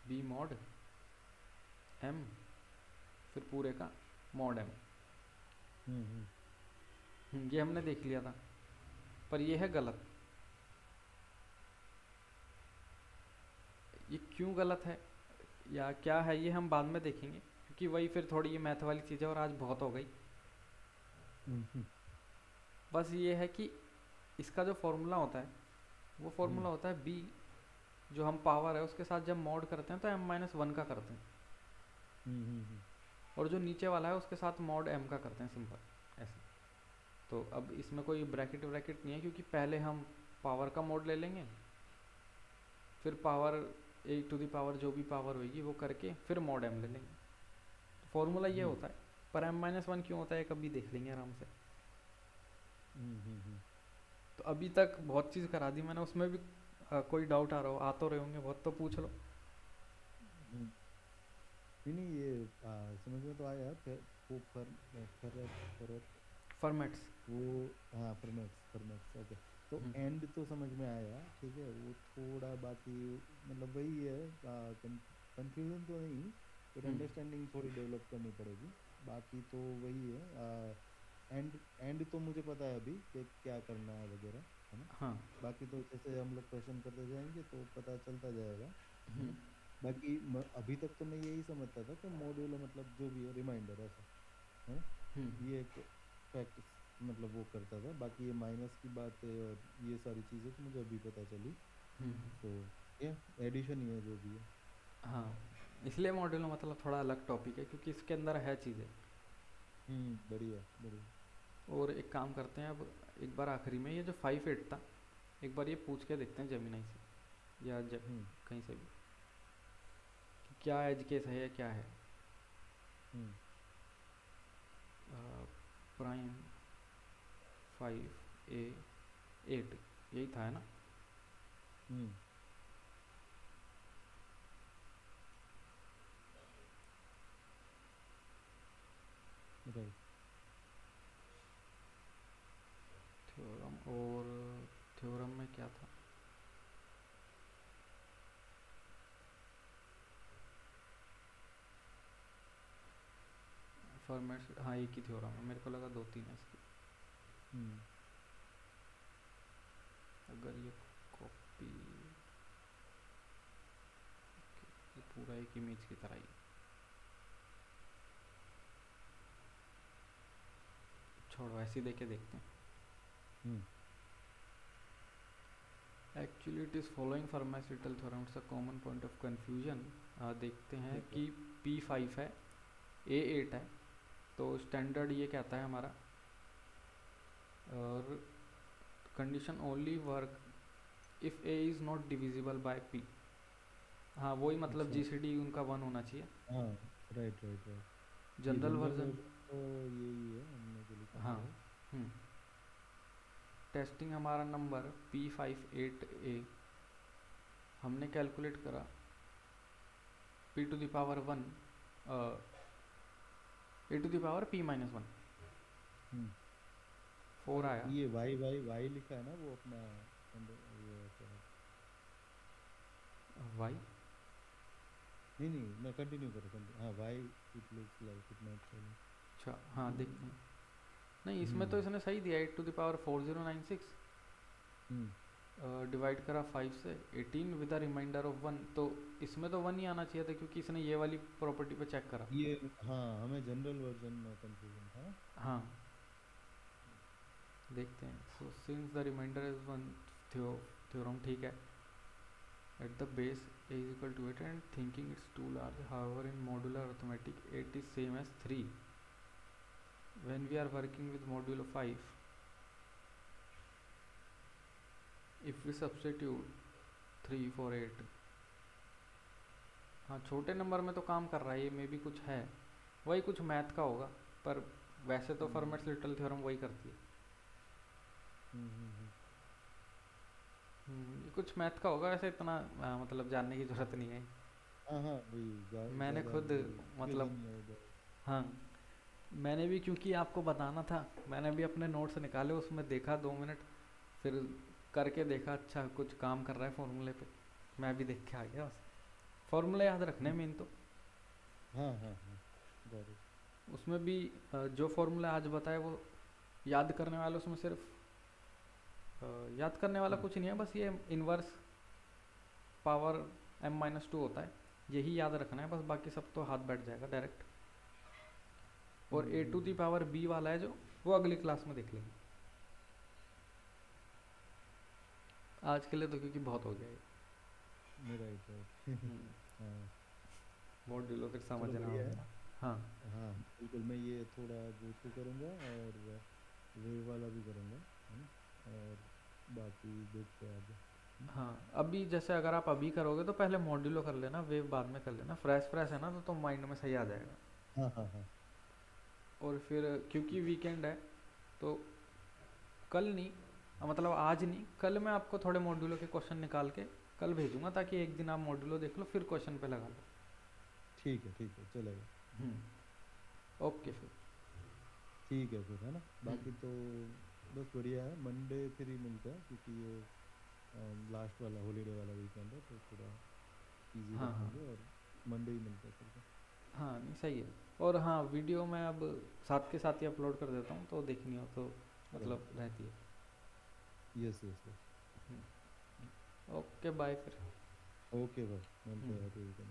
b मॉड m, फिर पूरे का मॉड m। हम्म ये हमने देख लिया था, पर ये है गलत। ये क्यों गलत है या क्या है ये हम बाद में देखेंगे, क्योंकि वही फिर थोड़ी ये मैथ वाली चीज़ है और आज बहुत हो गई। हम्म बस ये है कि इसका जो फॉर्मूला होता है वो फॉर्मूला होता है b, जो हम पावर है उसके साथ जब मॉड करते हैं तो m-1 का करते हैं, हम्म और जो नीचे वाला है उसके साथ मॉड m का करते हैं, सिंपल ऐसे। तो अब इसमें कोई ब्रैकेट व्रैकेट नहीं है, क्योंकि पहले हम पावर का मॉड ले लेंगे, फिर power a to the power जो भी पावर होगी वो करके फिर मॉड m ले लेंगे। तो फॉर्मूला ये होता है, पर m-1 क्यों होता है कभी देख लेंगे आराम से। हम्म तो अभी तक बहुत चीज़ करा दी मैंने, उसमें भी कोई डाउट आ तो रहे होंगे बहुत, तो पूछ लो। हम्म। नहीं ये समझ में तो आया वो फर फॉर्मेट्स। वो हाँ फॉर्मेट्स फॉर्मेट्स ओके। तो एंड तो समझ में आया ठीक है, वो थोड़ा बाकी मतलब वही है, कंफ्यूजन तो नहीं, पर अंडरस्टैंडिंग थोड़ी डेवलप करनी पड़ेगी। बाकी तो वही है, एंड एंड तो मुझे पता है अभी कि क्या करना है वगैरह, है ना। हाँ। बाकी तो जैसे हम लोग क्वेश्चन करते जाएंगे तो पता चलता जाएगा, है ना। बाकी अभी तक तो मैं यही समझता था कि मॉड्यूल मतलब जो भी है रिमाइंडर ऐसा, है ना। ये एक फैक्ट मतलब वो करता था, बाकी ये माइनस की बात है और ये सारी चीज़ें तो मुझे अभी पता चली। तो ये एडिशन ही है जो भी है। हाँ, इसलिए मॉड्यूल मतलब थोड़ा अलग टॉपिक है, क्योंकि इसके अंदर है चीज़ें। बढ़िया बढ़िया। और एक काम करते हैं अब, एक बार आखिरी में ये जो 5-8 था, एक बार ये पूछ के देखते हैं जेमिनाई से या कहीं से भी कि क्या एज केस है या क्या है। प्राइम 5a8 यही था, है ना। राइट। थ्योरम, और थ्योरम में क्या था, फॉर्मेट, हाँ एक ही थ्योरम है, मेरे को लगा 2-3 है इसकी। अगर ये कॉपी, ये पूरा एक इमेज की तरह ही, छोड़ो ऐसे ही देके देखते हैं। Actually it is following pharmaceutical theorem, it's a common point of confusion. देखते हैं कि P5 है, A8 है, तो स्टैंडर्ड ये कहता है हमारा, और condition only work if A is not divisible by P। हाँ वही मतलब GCD उनका 1 होना चाहिए। हाँ right right right. General version तो यही है हमने जो लिखा हाँ। है। टेस्टिंग हमारा नंबर P58A हमने कैलकुलेट करा P to the power 1 A to the power P-1 4 आया। ये वाई वाई वाई लिखा है ना वो अपना ये वाई नहीं मैं कंटिन्यू करूँ। हाँ why it looks like it not showing. अच्छा हाँ देखते हैं। नहीं इसमें तो इसने सही दिया 8 टू द पावर 4096 डिवाइड करा 5 से 18 विद अ रिमाइंडर ऑफ 1, तो इसमें तो 1 ही आना चाहिए था, क्योंकि इसने ये वाली प्रॉपर्टी पे चेक करा। ये हाँ हमें जनरल वर्जन में कंफ्यूजन था। हाँ देखते हैं। So since the reminder is 1 theorem ठीक है, at the base a is equal to 8 and thinking it's too large. However, in modular arithmetic 8 is same as 3. When we are working with modulo 5, if we substitute 3 for 8, हाँ छोटे number में तो काम कर रहा है ये, मे भी कुछ है, वही कुछ मैथ का होगा, पर वैसे तो फॉर्मेट्स लिटल थ्योरम वही करती है। ये कुछ मैथ का होगा, वैसे इतना मतलब जानने की जरूरत नहीं है। हाँ हाँ वही मैंने ज़्यादा खुद मतलब नहीं होगा। हाँ मैंने भी, क्योंकि आपको बताना था, मैंने भी अपने नोट्स निकाले, उसमें देखा 2 मिनट, फिर करके देखा, अच्छा कुछ काम कर रहा है फॉर्मूले पे, मैं भी देख के आ गया बस। फॉर्मूला याद रखने में इन तो हाँ हाँ हाँ got it। उसमें भी जो फॉर्मूला आज बताए वो याद करने वाला, उसमें सिर्फ याद करने वाला कुछ नहीं है, बस ये इन्वर्स पावर m-2 होता है, यही याद रखना है बस, बाकी सब तो हाथ बैठ जाएगा डायरेक्ट। और a to the power b वाला है जो, वो अगली क्लास में देख लेंगे, आज के लिए तो क्योंकि बहुत हो गया ये। राइट हाँ मॉड्यूलो फिर चलो समझना बढ़िया है। होगा। हाँ हाँ बिल्कुल, मैं ये थोड़ा वो तो करूँगा और वेव वाला भी करूँगा, है ना, और बाकी देखते हैं आगे। हाँ अभी जैसे अगर आप अभी करोगे तो पहले मॉड्यूलो कर लेना, वेव बाद में कर लेना, फ्रेश फ्रेश है ना, तो माइंड में सही आ जाएगा। हाँ हाँ हाँ और फिर क्योंकि वीकेंड है तो कल नहीं, मतलब आज नहीं, कल मैं आपको थोड़े मॉड्यूलो के क्वेश्चन निकाल के कल भेजूंगा, ताकि एक दिन आप मॉड्यूलो देख लो, फिर क्वेश्चन पे लगा लो। ठीक है चलेगा। ओके फिर। ठीक है फिर, है ना, बाकी तो बस बढ़िया है। मंडे फिर ही मिलता है क्योंकि ये लास्ट वाला हॉलीडे वाला वीकेंड है, तो थोड़ा इजी हाँ हाँ रखेंगे, और मंडे ही मिलता है फिर तो। हाँ नहीं सही है। और हाँ वीडियो मैं अब साथ के साथ ही अपलोड कर देता हूँ, तो देखनी हो तो मतलब रहती है। Yes yes yes. Okay bye फिर। ओके भाई, मिलते हैं अगले वीकेंड।